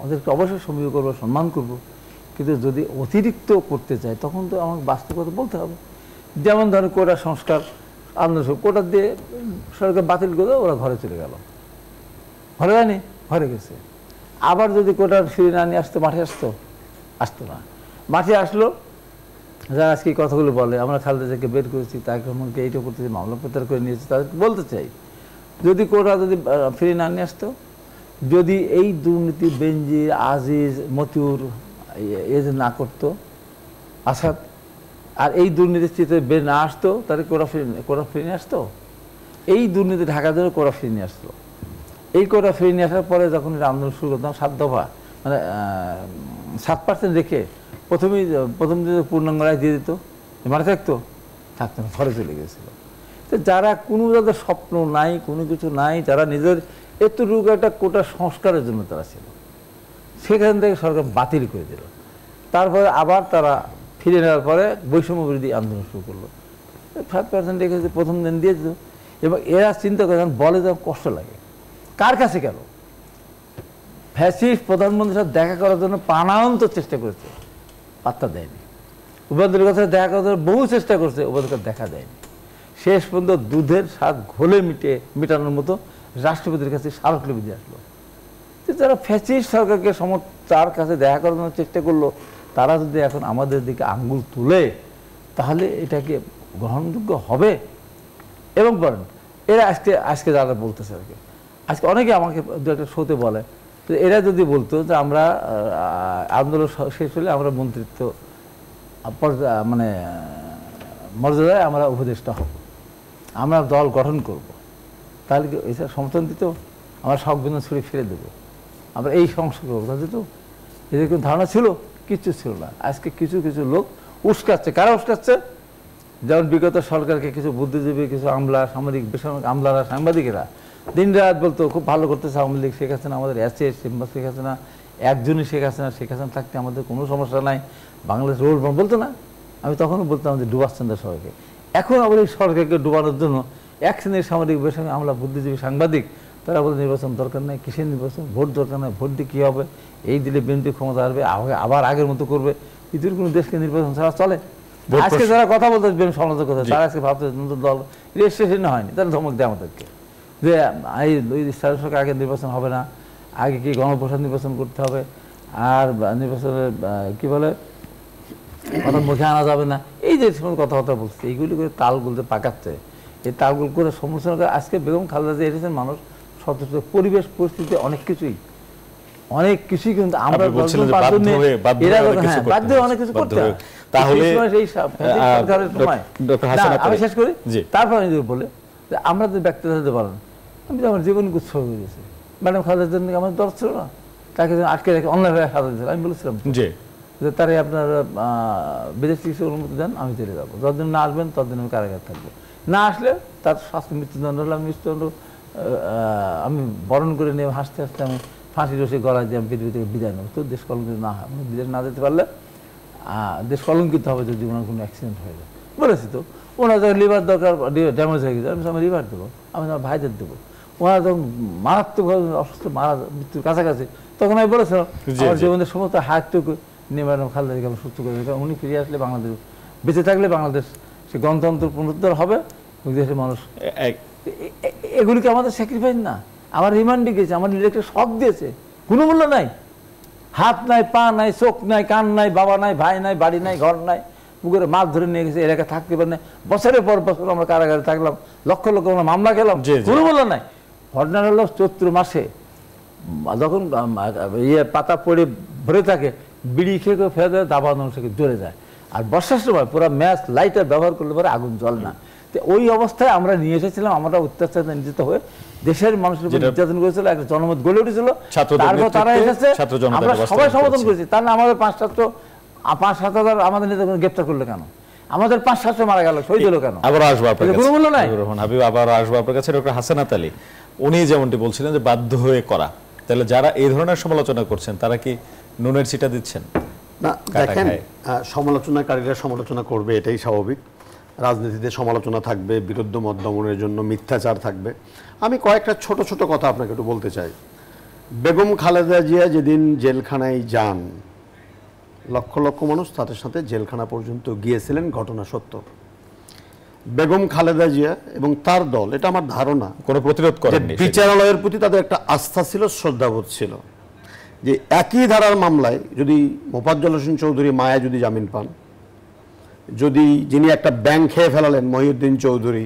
ওদেরকে অবশ্যই সমীহ করবো, সম্মান করব। কিন্তু যদি অতিরিক্ত করতে চায় তখন তো আমাকে বাস্তবতা বলতে হবে। যেমন ধরো কোটা সংস্কার আন্দোলন, কোটা দিয়ে সরকার বাতিল করে ওরা ঘরে চলে গেল, ঘরে যায়নি, ঘরে গেছে। আবার যদি কোটা ফিরে না নিয়ে আসতো, মাঠে আসতো না। মাঠে আসলো যারা আজকে কথাগুলো বলে, আমরা খালেদা জিয়াকে বের করেছি, তারেক রহমানকে এইটা করতেছি, মামলা প্রত্যাহার করে নিয়েছি, তাদেরকে বলতে চাই যদি কোটা যদি ফিরে না নিয়ে আসতো, যদি এই দুর্নীতি বেনজির, আজিজ, মতিউর যে না করতো আসাদ, আর এই দুর্নীতির চিত্রে বের না আসতো, তাহলে কোটা ফিরে নিয়ে আসতো। এই দুর্নীতি ঢাকার জন্য কোটা ফিরে নিয়ে আসতো। এই কোটা ফিরে নিয়ে আসার পরে যখন আন্দোলন শুরু করতাম 7 দফা, মানে 7% রেখে প্রথম দিনে পূর্ণাঙ্গ রায় দিয়ে দিত, মানে থাকতো না, ঘরে চলে গেছিল। তো যারা কোনো যাদের স্বপ্ন নাই, কোনো কিছু নাই, যারা নিজের এতটুকু একটা কোটা সংস্কারের জন্য তারা ছিল, সেখান থেকে সরকার বাতিল করে দিল। তারপরে আবার তারা ফিরে নেওয়ার পরে বৈষম্য বিরোধী আন্দোলন শুরু করলো। 5% রেখে প্রথম দিন দিয়ে দিত। এবং এরা চিন্তা করে বলে যখন কষ্ট লাগে, কার কাছে গেল? ফ্যাসিস্ট প্রধানমন্ত্রীর সাথে দেখা করার জন্য প্রাণান্ত চেষ্টা করেছে, পাত্তা দেয়নি। উপাধ্যের কাছে দেখা করার জন্য বহু চেষ্টা করছে, উপাধ্যের দেখা দেয়নি। শেষ পর্যন্ত দুধের স্বাদ ঘোলে মেটানোর মতো রাষ্ট্রপতির কাছে স্মারকলিপি দিয়ে আসলো। যারা ফ্যাসিস্ট সরকারকে তার কাছে দেখা করার জন্য চেষ্টা করলো, তারা যদি এখন আমাদের দিকে আঙ্গুল তুলে, তাহলে এটাকে গ্রহণযোগ্য হবে? এবং বলেন এরা আজকে যারা বলতেছে আর কি, আজকে অনেকে আমাকে দু একটা শোতে বলে, এরা যদি বলতো যে আমরা আন্দোলন শেষ হলে আমরা মন্ত্রিত্ব মানে মর্যাদায় আমরা উপদেষ্টা হব, আমরা দল গঠন করব, তাহলে কি এসব সমর্থন দিত? আমরা সংবিধান ছুড়ে ফিরে দেবো, আমরা এই সংস্কার করবো, তা দিত? এদের কোনো ধারণা ছিল? কিচ্ছু ছিল না। আজকে কিছু কিছু লোক উস্কাচ্ছে। কারা উস্কাচ্ছে? যেমন বিগত সরকারকে কিছু বুদ্ধিজীবী, কিছু আমলা, সামরিক, বেসামরিক আমলারা, সাংবাদিকেরা দিন রাত বলতো খুব ভালো করতেছে আওয়ামী লীগ, শেখ হাসিনা আমাদের অ্যাসেট, শেখ হাসিনা একজনই শেখ হাসিনা থাকতে আমাদের কোনো সমস্যা নাই, বাংলাদেশ রোল বলতো না? আমি তখনও বলতাম যে ডুবাচ্ছেন সরকারকে। এখন আবার এই সরকারকে ডুবানোর জন্য এক শ্রেণীর সামরিক, বেসামরিক আমলা, বুদ্ধিজীবী, সাংবাদিক তারা বলে নির্বাচন দরকার নেই, কিসের নির্বাচন, ভোট দরকার নেই, ভোট দিয়ে কী হবে, এই দিলে বিএনপি ক্ষমতা আসবে, আবার আগের মতো করবে। পৃথিবীর কোনো দেশকে নির্বাচন ছাড়া চলে? আজকে যারা কথা বলতে সমালোচনা করতে, তারা আজকে ভাবতে নতুন দল রেজিস্ট্রেশন হয়নি, তারা ধমক দেয় আমাদেরকে যে এই স্থানীয় সরকার আগে নির্বাচন হবে না, আগে কি গণপ্রসাদ নির্বাচন করতে হবে, আর নির্বাচনের কি বলে কথা মুখে আনা যাবে না, এই যে কথাবার্তা বলছে, এইগুলি করে তালগুলোতে পাকাচ্ছে। এই তালগুলো করে সমালোচনা করে আজকে বেগম খালেদা জিয়া এসেছেন মানুষ সচেতন, পরিবেশ পরিস্থিতি অনেক কিছুই কিন্তু আমরা বাধ্য অনেক কিছু করতে হয়। তাহলে আমি শেষ করি, তারপর আমি বলে আমরা তো ব্যক্তি হতে পারেন, আমি তো আমার জীবন উৎসর্গ হয়ে গেছি। ম্যাডাম খালেদার জন্য আমার দরদ ছিল না, তাকে আটকে রেখে অন্যায়ভাবে সাজা দিয়েছিল। আমি বলেছিলাম যে তারে আপনার বিদেশ চিকিৎসার অনুমতি দেন, আমি চলে যাবো, যতদিন না আসবেন ততদিন আমি কারাগারে থাকবো, না আসলে তার শাস্তি মৃত্যুদণ্ড হলে আমি মৃত্যুদণ্ড আমি বরণ করে নিয়ে হাসতে হাসতে আমি ফাঁসি রসে গলায় দিয়ে আমি পৃথিবী থেকে বিদায় নেবো। তো দেশ কলঙ্কিত না হয়, বিদেশ না যেতে পারলে দেশ কলঙ্কিত হবে যদি ওনার কোনো অ্যাক্সিডেন্ট হয়ে যায়। বলেছি তো ওনার যখন লিভার দরকার, ড্যামেজ হয়ে গেছে, আমি লিভার দেবো, আমি আমার ভাইদের দেবো। ওনারা যখন মারাত্মকভাবে অসুস্থ, মৃত্যুর কাছাকাছি, তখন আমি বলেছিলাম আমার জীবনের সমস্ত হাতটুকু নিয়ে ম্যাডাম খালেদা জিয়াকে আমি সুস্থ করে দিই, কারণ উনি ফিরে আসলে বাংলাদেশ বেঁচে থাকলে বাংলাদেশ সে গণতন্ত্র পুনরুদ্ধার হবে এবং দেশের মানুষ। এগুলিকে আমাদের স্যাক্রিফাইস না, আমার রিমান্ডে গেছে, আমার ইলেকট্রিক শক দিয়েছে, কোনো মূল্য নাই, হাত নাই, পা নাই, চোখ নাই, কান নাই, বাবা নাই, ভাই নাই, বাড়ি নাই, ঘর নাই, পুকুরে মাছ ধরে নিয়ে গেছে, এলাকা থাকতে পারে না, বছরের পর বছর আমরা কারাগারে থাকলাম, লক্ষ লক্ষ আমরা মামলা খেলাম, কোনো মূল্য নাই। ঘটনা হলো চৈত্র মাসে যখন পাতা পড়ে ভরে থাকে, বিড়ি খেয়ে ফেলে দেয়, দাবা থেকে জ্বলে যায়। আর বর্ষার সময় পুরো ম্যাচ লাইটার ব্যবহার করলে পরে আগুন জ্বল না। তো ওই অবস্থায় আমরা নিয়ে এসেছিলাম, আমরা অত্যাচার নির্যাতিত হয়ে দেশের মানুষের উপর নির্যাতন করেছিল, একটা জনমত গড়ে উঠেছিল, তারপর তারা এসেছে, আমরা সবাই সমর্থন করেছি। তার না আমাদের 5-7 হাজার আমাদের নেতা গ্রেপ্তার করলো কেন? আমাদের 500-700 মারা গেল, শহীদ হলো কেন? আবার আসবো আপনার কাছে, কোনো মূল্য নাই। হাবিব, আবার আসবো আপনার কাছে। ডক্টর হাসানাত আলী, উনি যেমনটি বলছিলেন যে বাধ্য হয়ে করা, তাহলে যারা এই ধরনের সমালোচনা করছেন তারা কি নুনের ছিটা দিচ্ছেন? না, দেখেন, সমালোচনাকারীরা সমালোচনা করবে, এটাই স্বাভাবিক। রাজনীতিতে সমালোচনা থাকবে, বিরুদ্ধ মত দমনের জন্য মিথ্যাচার থাকবে। আমি কয়েকটা ছোট ছোট কথা আপনাকে একটু বলতে চাই। বেগম খালেদা জিয়া যেদিন জেলখানায় যান, লক্ষ লক্ষ মানুষ তাদের সাথে জেলখানা পর্যন্ত গিয়েছিলেন, ঘটনা সত্য। বেগম খালেদা জিয়া এবং তার দল, এটা আমার ধারণা, কোনো প্রতিরোধ করেননি, বিচারালয়ের প্রতি তাদের একটা আস্থা ছিল, শ্রদ্ধাবোধ ছিল, যে একই ধারার মামলায় যদি মোফাজ্জল হোসেন চৌধুরী মায়া যদি জামিন পান, যদি যিনি একটা ব্যাংক খেয়ে ফেলালেন মহিউদ্দিন চৌধুরী,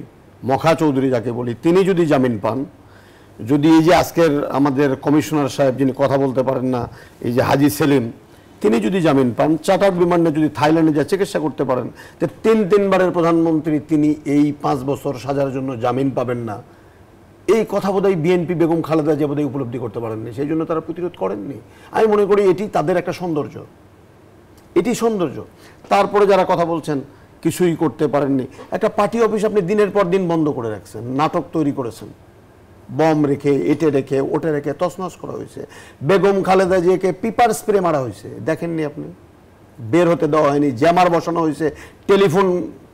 মখা চৌধুরী যাকে বলি, তিনি যদি জামিন পান, যদি এই যে আজকের আমাদের কমিশনার সাহেব যিনি কথা বলতে পারেন না, এই যে হাজি সেলিম, তিনি যদি জামিন পান, চার্টার্ড বিমানে যদি থাইল্যান্ডে যা চিকিৎসা করতে পারেন, তো 3 প্রধানমন্ত্রী তিনি এই 5 বছর সাজার জন্য জামিন পাবেন না, এই কথা বোধহয় বিএনপি বেগম খালেদা জিয়া বোধহয় উপলব্ধি করতে পারেননি, সেই জন্য তারা প্রতিরোধ করেননি। আমি মনে করি এটি তাদের একটা সৌন্দর্য, এটি সৌন্দর্য। তারপরে যারা কথা বলছেন কিছুই করতে পারেননি, একটা পার্টি অফিস আপনি দিনের পর দিন বন্ধ করে রাখছেন, নাটক তৈরি করেছেন, বম রেখে, এটে রেখে, ওটে রেখে তছনছ করা হয়েছে। বেগম খালেদা জিয়াকে পিপার স্প্রে মারা হয়েছে, দেখেননি আপনি? বের হতে দেওয়া হয়নি, জ্যামার বসানো হয়েছে, টেলিফোন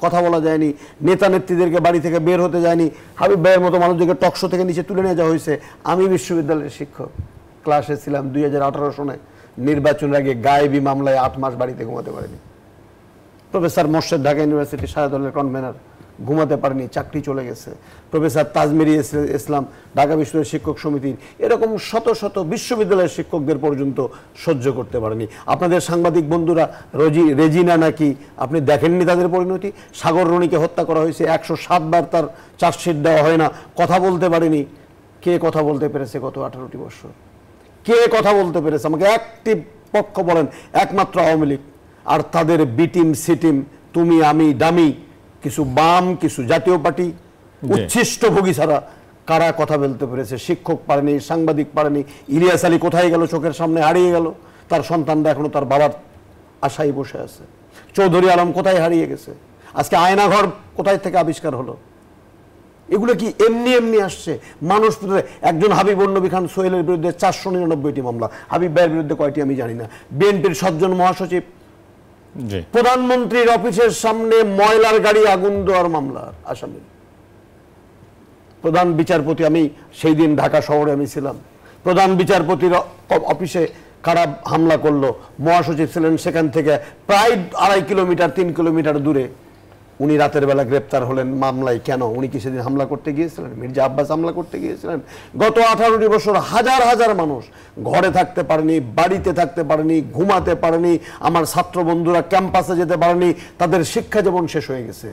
কথা বলা যায়নি, নেতা নেত্রীদেরকে বাড়ি থেকে বের হতে যায়নি, হাবিব ভাইয়ের মতো মানুষদেরকে টকশো থেকে নিচে তুলে নিয়ে যাওয়া হয়েছে। আমি বিশ্ববিদ্যালয়ের শিক্ষক, ক্লাসে ছিলাম 2018 সনে, নির্বাচনের আগে গায়েবী মামলায় 8 মাস বাড়িতে ঘুমাতে পারেনি। প্রফেসর মোর্শেদ ঢাকা ইউনিভার্সিটি সারা কনভেনার, ঘুমাতে পারেনি, চাকরি চলে গেছে। প্রফেসর তাজমিরি ইসলাম ঢাকা বিশ্ববিদ্যালয়ের শিক্ষক সমিতির, এরকম শত শত বিশ্ববিদ্যালয়ের শিক্ষকদের পর্যন্ত সহ্য করতে পারেনি। আপনাদের সাংবাদিক বন্ধুরা রেজিনা নাকি, আপনি দেখেননি তাদের পরিণতি? সাগর রনিকে হত্যা করা হয়েছে, 107 বার তার চার্জশিট দেওয়া হয় না, কথা বলতে পারেনি। কে কথা বলতে পেরেছে গত 18টি বছর? কে কথা বলতে পেরেছে? আমাকে একটি পক্ষ বলেন, একমাত্র আওয়ামী লীগ আর তাদের বিটিম সিটিম, তুমি আমি দামি কিছু বাম, কিছু জাতীয় পার্টি, উচ্ছিষ্টভোগী ছাড়া কারা কথা বলতে পেরেছে? শিক্ষক পারেনি, সাংবাদিক পারেনি। ইলিয়াস আলী কোথায় গেল? চোখের সামনে হারিয়ে গেল, তার সন্তানরা এখনো তার বাবার আশায় বসে আছে। চৌধুরী আলম কোথায় হারিয়ে গেছে? আজকে আয়নাঘর কোথায় থেকে আবিষ্কার হলো? এগুলো কি এমনি এমনি আসছে? মানুষ, একজন হাবিবুর নবী খান সোহেলের বিরুদ্ধে 499টি মামলা, হাবিব ভাইয়ের বিরুদ্ধে কয়টি আমি জানি না। বিএনপির 7 জন মহাসচিব, প্রধানমন্ত্রীর অফিসের সামনে ময়লার গাড়ি আগুন দেওয়ার মামলার আসামি। প্রধান বিচারপতি, আমি সেই দিন ঢাকা শহরে আমি ছিলাম, প্রধান বিচারপতির অফিসে কারা হামলা করলো, মহাসচিব ছিলেন সেখান থেকে প্রায় 2.5 কিলোমিটার 3 কিলোমিটার দূরে, উনি রাতের বেলা গ্রেপ্তার হলেন মামলায়। কেন? উনি কি সেদিন হামলা করতে গিয়েছিলেন? মির্জা আব্বাস হামলা করতে গিয়েছিলেন? গত 18টি বছর হাজার হাজার মানুষ ঘরে থাকতে পারেনি, বাড়িতে থাকতে পারেনি, ঘুমাতে পারেনি, আমার ছাত্র বন্ধুরা ক্যাম্পাসে যেতে পারেনি, তাদের শিক্ষা জীবন শেষ হয়ে গেছে।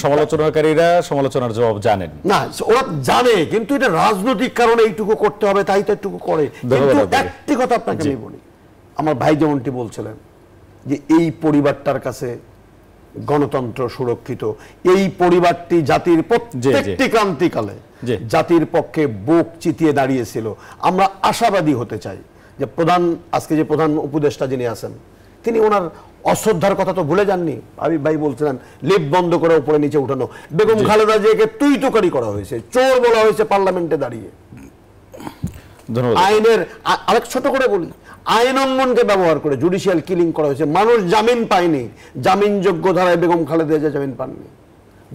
সমালোচনাকারীরা সমালোচনার জবাব জানেন না, ওরা জানে, কিন্তু এটা রাজনৈতিক কারণে এইটুকু করতে হবে, তাই তো একটু করে। কিন্তু একটি কথা আপনাকে আমি বলি, আমার ভাই যেমনটি বলছিলেন যে এই পরিবারটার কাছে গণতন্ত্র সুরক্ষিত, এই পরিবারটি জাতির প্রত্যেকটি ক্রান্তিকালে জাতির পক্ষে বুক চিতিয়ে দাঁড়িয়েছিল। আমরা আশাবাদী হতে চাই যে আজকে যে প্রধান উপদেষ্টা যিনি আছেন, তিনি ওনার অশ্রদ্ধার কথা তো ভুলে যাননি। হাবিব ভাই বলছিলেন লিফট বন্ধ করে উপরে নিচে উঠানো, বেগম খালেদা জিয়াকে তুই তোকারি করা হয়েছে, চোর বলা হয়েছে পার্লামেন্টে দাঁড়িয়ে। আইনের আরেক ছোট করে বলি, আইন অঙ্গনকে ব্যবহার করে জুডিশিয়াল কিলিং করা হয়েছে, মানুষ জামিন পায়নি, জামিনযোগ্য ধারায় বেগম খালেদা জিয়া জামিন পাননি।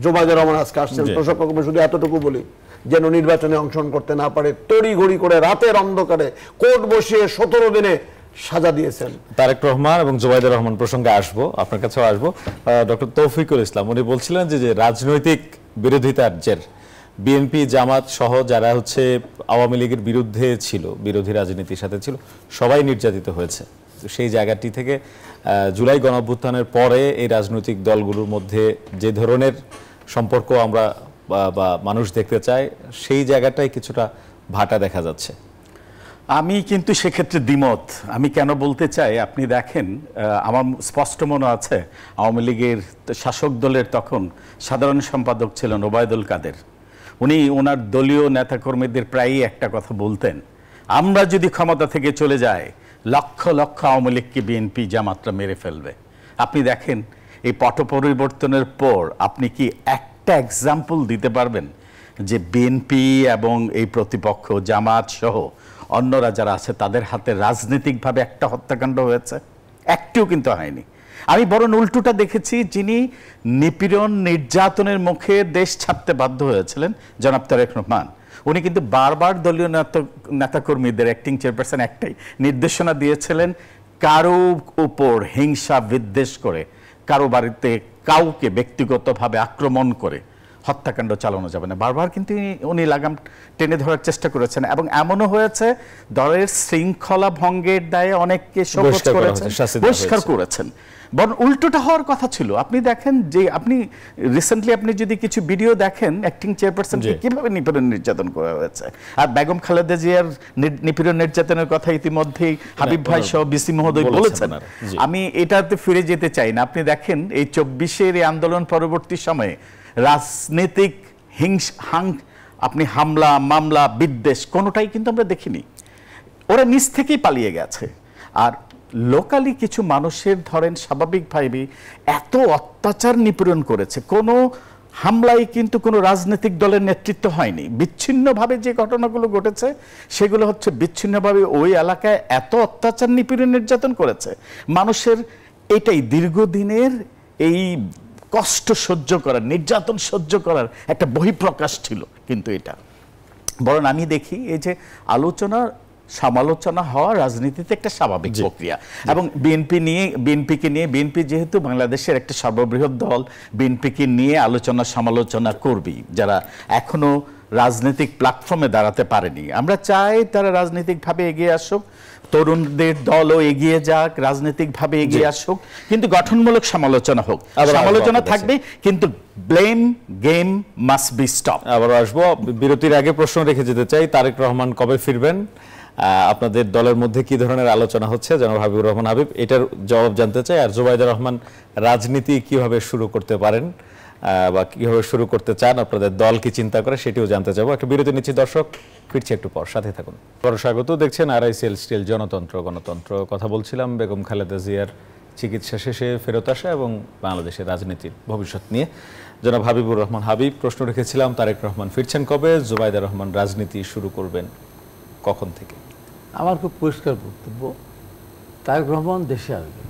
জোবায়দুর রহমান আজকে আসছেন, প্রশাসক শুধু এতটুকু বলি, যেন নির্বাচনে অংশগ্রহণ করতে না পারে, তড়িঘড়ি করে রাতের অন্ধকারে কোর্ট বসিয়ে 17 দিনে সাজা দিয়েছেন। তারেক রহমান এবং জোবায়দুর রহমান প্রসঙ্গে আসবো, আপনার কাছেও আসবো। ডক্টর তৌফিকুল ইসলাম উনি বলছিলেন যে রাজনৈতিক বিরোধিতার জের বিএনপি জামাত সহ যারা হচ্ছে আওয়ামী লীগের বিরুদ্ধে ছিল, বিরোধী রাজনীতির সাথে ছিল, সবাই নির্যাতিত হয়েছে। তো সেই জায়গাটি থেকে জুলাই গণঅভ্যুত্থানের পরে এই রাজনৈতিক দলগুলোর মধ্যে যে ধরনের সম্পর্ক আমরা বা মানুষ দেখতে চায়, সেই জায়গাটাই কিছুটা ভাটা দেখা যাচ্ছে। আমি কিন্তু সেক্ষেত্রে দ্বিমত। আমি কেন বলতে চাই, আপনি দেখেন, আমার স্পষ্ট মনে আছে আওয়ামী লীগের শাসক দলের তখন সাধারণ সম্পাদক ছিলেন ওবায়দুল কাদের। উনি ওনার দলীয় নেতাকর্মীদের প্রায়ই একটা কথা বলতেন, আমরা যদি ক্ষমতা থেকে চলে যাই লক্ষ লক্ষ আওয়ামী লীগকে বিএনপি জামাতরা মেরে ফেলবে। আপনি দেখেন এই পট পরিবর্তনের পর আপনি কি একটা এক্সাম্পল দিতে পারবেন যে বিএনপি এবং এই প্রতিপক্ষ জামাত সহ অন্যরা যারা আছে তাদের হাতে রাজনৈতিকভাবে একটা হত্যাকাণ্ড হয়েছে? একটিও কিন্তু হয়নি। আমি বরং উল্টোটা দেখেছি, যিনি নিপীড়ন নির্যাতনের মুখে দেশ ছাড়তে বাধ্য হয়েছিলেন, জনাব তারেক রহমান, উনি কিন্তু বারবার দলীয় নেতাকর্মীদের, অ্যাক্টিং চেয়ারপারসন একটাই নির্দেশনা দিয়েছিলেন, কারো উপর হিংসা বিদ্বেষ করে, কারো বাড়িতে কাউকে ব্যক্তিগতভাবে আক্রমণ করে হত্যাকাণ্ড চালানো যাবে না। বারবার কিন্তু উনি লাগাম টেনে ধরার চেষ্টা করেছেন, এবং এমনও হয়েছে দলের শৃঙ্খলা ভঙ্গের দায়ে অনেককে শোকজ করেছেন, বহিষ্কার করেছেন। বরং উল্টোটা হওয়ার কথা ছিল। আপনি দেখেন যে আপনি রিসেন্টলি আপনি যদি কিছু ভিডিও দেখেন, অ্যাক্টিং চেয়ারপারসনকে কিভাবে নিপীড়ন নির্যাতন করা হয়েছে। আর বেগম খালেদা জিয়ার নিপীড়ন নির্যাতনের কথা ইতিমধ্যেই হাবিব ভাই সহ বিসি মহোদয় বলেছেন। আমি এটাতে ফিরে যেতে চাই না। আপনি দেখেন এই 24-এর এই আন্দোলন পরবর্তী সময়ে রাজনৈতিক আপনি হামলা, মামলা, বিদ্বেষ কোনোটাই কিন্তু আমরা দেখিনি। ওরা নিজ থেকেই পালিয়ে গেছে। আর লোকালি কিছু মানুষের ধরেন স্বাভাবিকভাবে এত অত্যাচার নিপীড়ন করেছে, কোনো হামলায় কিন্তু কোনো রাজনৈতিক দলের নেতৃত্ব হয়নি। বিচ্ছিন্নভাবে যে ঘটনাগুলো ঘটেছে সেগুলো হচ্ছে বিচ্ছিন্নভাবে ওই এলাকায় এত অত্যাচার নিপীড়ন নির্যাতন করেছে মানুষের। এটাই দীর্ঘদিনের এই কষ্ট সহ্য করার, নির্যাতন সহ্য করার একটা বহিঃপ্রকাশ ছিল। কিন্তু এটা বরং আমি দেখি এই যে আলোচনা সমালোচনা হওয়া রাজনীতিতে একটা স্বাভাবিক প্রক্রিয়া। এবং বিএনপি যেহেতু বাংলাদেশের একটা সর্ববৃহৎ দল, বিএনপিকে নিয়ে আলোচনা সমালোচনা করবি যারা এখনো রাজনৈতিক প্ল্যাটফর্মে দাঁড়াতে পারেনি। আমরা চাই তারা রাজনৈতিকভাবে এগিয়ে আসুক, তরুণদের দলও এগিয়ে যাক, রাজনৈতিকভাবে এগিয়ে আসুক, কিন্তু গঠনমূলক সমালোচনা হোক। সমালোচনা থাকবে, কিন্তু blame game must be stop. আবার আসবো, বিরতির আগে প্রশ্ন রেখে যেতে চাই, তারেক রহমান কবে ফিরবেন? আপনাদের দলের মধ্যে কি ধরনের আলোচনা হচ্ছে? জনাব হাবিবুর রহমান হাবিব, এটার জবাব জানতে চাই। আর জুবাইদুর রহমান রাজনীতি কিভাবে শুরু করতে পারেন বা কিভাবে শুরু করতে চান, আপনাদের দল কি চিন্তা করে, সেটিও জানতে চাবো। একটা বিরতি নিচ্ছি দর্শক, ফিরছি একটু পর, সাথে থাকুন। স্বাগত, দেখছেন RICL স্টিল জনতন্ত্র গণতন্ত্র। কথা বলছিলাম বেগম খালেদা জিয়ার চিকিৎসা শেষে ফেরত আসা এবং বাংলাদেশের রাজনীতির ভবিষ্যৎ নিয়ে। জনাব হাবিবুর রহমান হাবিব, প্রশ্ন রেখেছিলাম তারেক রহমান ফিরছেন কবে, জুবাইদুর রহমান রাজনীতি শুরু করবেন কখন থেকে? আমার খুব পরিষ্কার বক্তব্য, তারেক রহমান দেশে আসবেন।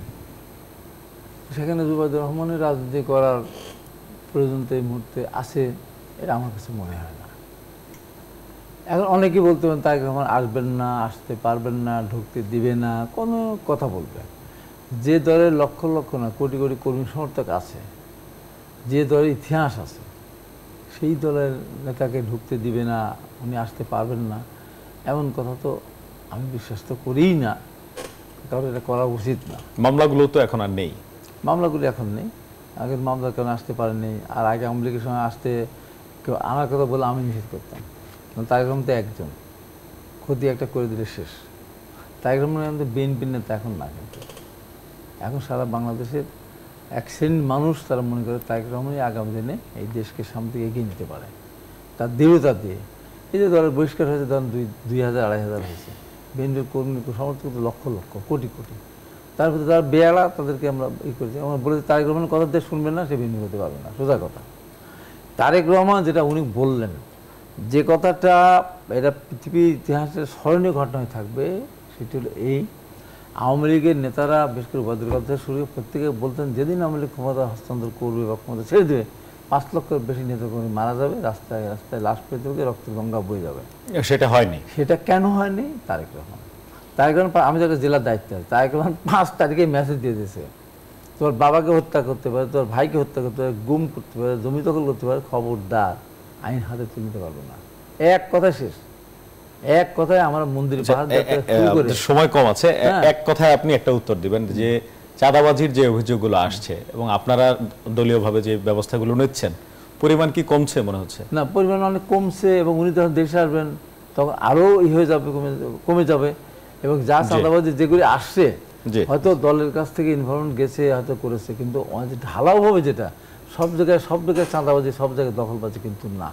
সেখানে জুবাইদুর রহমানের রাজনীতি করার প্রয়োজন তো এই মুহূর্তে আছে, এটা আমার কাছে মনে হয় না। এখন অনেকেই বলতে পারেন তারেক রহমান আসবেন না, আসতে পারবেন না, ঢুকতে দিবে না, কোনো কথা বলবেন। যে দলের লক্ষ লক্ষ না কোটি কোটি কর্মী সমর্থক আছে, যে দলের ইতিহাস আছে, সেই দলের নেতাকে ঢুকতে দিবে না, উনি আসতে পারবেন না, এমন কথা তো আমি বিশ্বাস তো করিই না, কারণ এটা করা উচিত না। মামলাগুলো তো এখন আর নেই, মামলাগুলি এখন নেই, আগের মামলার কারণে আসতে পারেনি। আর আগে আওয়ামী লীগের সময় আসতে কেউ আনার কথা বলে আমি নিষেধ করতাম, তারেক রহমান তো একজন, ক্ষতি একটা করে দিলে শেষ। তারেক রহমান বিএনপির নেতা এখন না, কিন্তু এখন সারা বাংলাদেশের এক শ্রেণীর মানুষ তারা মনে করে তারেক রহমানই আগামী দিনে এই দেশকে সামনে থেকে এগিয়ে নিতে পারে, তার দৃঢ়তা দিয়ে। এই যে দলের বহিষ্কার হয়েছে, ধরেন 2000 2500 হয়েছে, বিএনপির কর্মী সমর্থক লক্ষ লক্ষ কোটি কোটি, তার ভিতরে যারা বেয়ালা তাদেরকে আমরা করেছি। আমরা বলেছি তারেক রহমান কথা দিয়ে শুনবেন না, সে বিএনপি করতে পারবে না, সোজা কথা। তারেক রহমান যেটা উনি বললেন, যে কথাটা এটা পৃথিবীর ইতিহাসের স্মরণীয় ঘটনা হয়ে থাকবে, সেটি হলো এই, আওয়ামী লীগের নেতারা বিশেষ করে বদর কথা শুরু প্রত্যেকে বলতেন যেদিন আওয়ামী লীগ ক্ষমতা হস্তান্তর করবে বা ক্ষমতা ছেড়ে দেবে 5 লক্ষের বেশি নেতাকর্মী মারা যাবে, রাস্তায় রাস্তায় লাশ পেতে হবে, রক্তের গঙ্গা বয়ে যাবে। সেটা হয়নি। সেটা কেন হয়নি? তারেক রহমান আমি যাকে জেলার দায়িত্ব আছে, তারেক রহমান 5 তারিখে মেসেজ দিয়ে দিয়েছে, তোর বাবাকে হত্যা করতে পারে, তোর ভাইকে হত্যা করতে পারে, গুম করতে পারে, জমি দখল করতে পারে, খবরদার আইন হাতে তুলে নিতে পারবে না। এক কথায় শেষ, এক কথায় আমরা মন্দির পাহাড় সময় কম আছে, এক কথায় আপনি একটা উত্তর দিবেন যে চাঁদাবাজির যে অভিযোগগুলো আসছে এবং আপনারা দলীয়ভাবে যে ব্যবস্থাগুলো নিচ্ছেন পরিমাণ কি কমছে মনে হচ্ছে? না, পরিমাণ অনেক কমছে এবং উনি যখন দেশে আসবেন তখন আরও হয়ে যাবে, কমে যাবে। এবং যা চাঁদাবাজি যেগুলি আসছে হয়তো দলের কাছ থেকে ইনফরমেশন গেছে, হয়তো করেছে, কিন্তু ঢালাওভাবে যেটা সব জায়গায় চাঁদাবাজি, সব জায়গায় দখলবাজি কিন্তু না।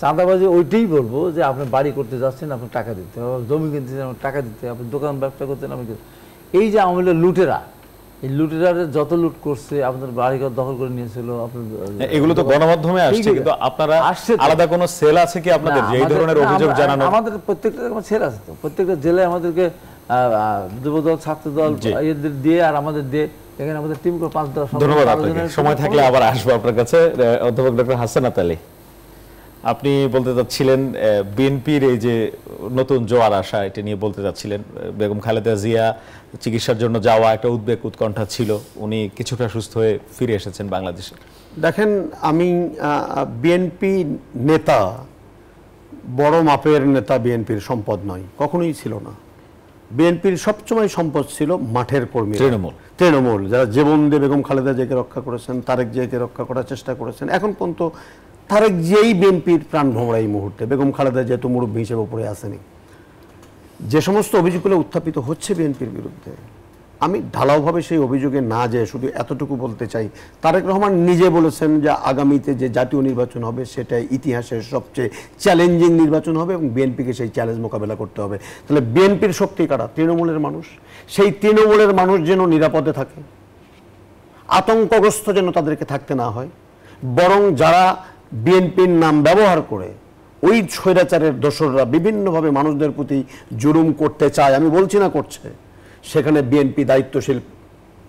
চাঁদাবাজি ওইটাই বলবো যে আপনি বাড়ি করতে যাচ্ছেন, আপনি টাকা দিতে হবে, জমি কিনতে আপনি টাকা দিতে হবে, আপনি দোকান ব্যবসা করতেন আপনি। এই যে আওয়ামী লীগের লুটেরা, এই লুটেরাদের যত লুট করছে, আপনার বাড়িঘর দখল করে নিয়েছিল, এগুলো তো গণমাধ্যমে আসছে, কিন্তু আপনারা আলাদা কোনো সেল আছে কি আপনাদের যে এই ধরনের অভিযোগ জানানো? আমাদের প্রত্যেকটা সেল আছে তো, প্রত্যেকটা জেলায় আমাদেরকে যুবদল, ছাত্রদল এদের দিয়ে আর আমাদের দিয়ে, এখানে আমাদের টিম করে 5-10। ধন্যবাদ আপনাকে। সময় থাকলে আবার আসবো আপনার কাছে। অধ্যাপক ডক্টর হাসানাত আলী, আপনি বলতে চাচ্ছিলেন বিএনপির এই যে নতুন জোয়ার আসা, এটা নিয়ে বলতে চাচ্ছিলেন। বেগম খালেদা জিয়া চিকিৎসার জন্য যাওয়া একটা উদ্বেগ উৎকণ্ঠা ছিল, উনি কিছুটা সুস্থ হয়ে ফিরে এসেছেন বাংলাদেশে। দেখেন, আমি বিএনপি নেতা, বড় মাপের নেতা বিএনপির সম্পদ নয়, কখনোই ছিল না। বিএনপির সবসময় সম্পদ ছিল মাঠের কর্মী, তৃণমূল, যারা জীবন দিয়ে বেগম খালেদা জিয়াকে রক্ষা করেছেন, তারেক জিয়াকে রক্ষা করার চেষ্টা করেছেন। এখন পর্যন্ত তারেক জিয়াই বিএনপির প্রাণ ভোমরা এই মুহূর্তে, বেগম খালেদা জিয়া তো মুরব্বী হিসেবে উপরে আসেনি। যে সমস্ত অভিযোগগুলো উত্থাপিত হচ্ছে বিএনপির বিরুদ্ধে, আমি ঢালাওভাবে সেই অভিযোগে না যেয়ে শুধু এতটুকু বলতে চাই, তারেক রহমান নিজে বলেছেন যে আগামীতে যে জাতীয় নির্বাচন হবে সেটা ইতিহাসের সবচেয়ে চ্যালেঞ্জিং নির্বাচন হবে এবং বিএনপিকে সেই চ্যালেঞ্জ মোকাবেলা করতে হবে। তাহলে বিএনপির শক্তি কারা? তৃণমূলের মানুষ। সেই তৃণমূলের মানুষ যেন নিরাপদে থাকে, আতঙ্কগ্রস্ত যেন তাদেরকে থাকতে না হয়, বরং যারা বিএনপির নাম ব্যবহার করে ওই স্বৈরাচারের দোসররা বিভিন্নভাবে মানুষদের প্রতি জুলুম করতে চায়, আমি বলছি না করছে, সেখানে বিএনপি দায়িত্বশীল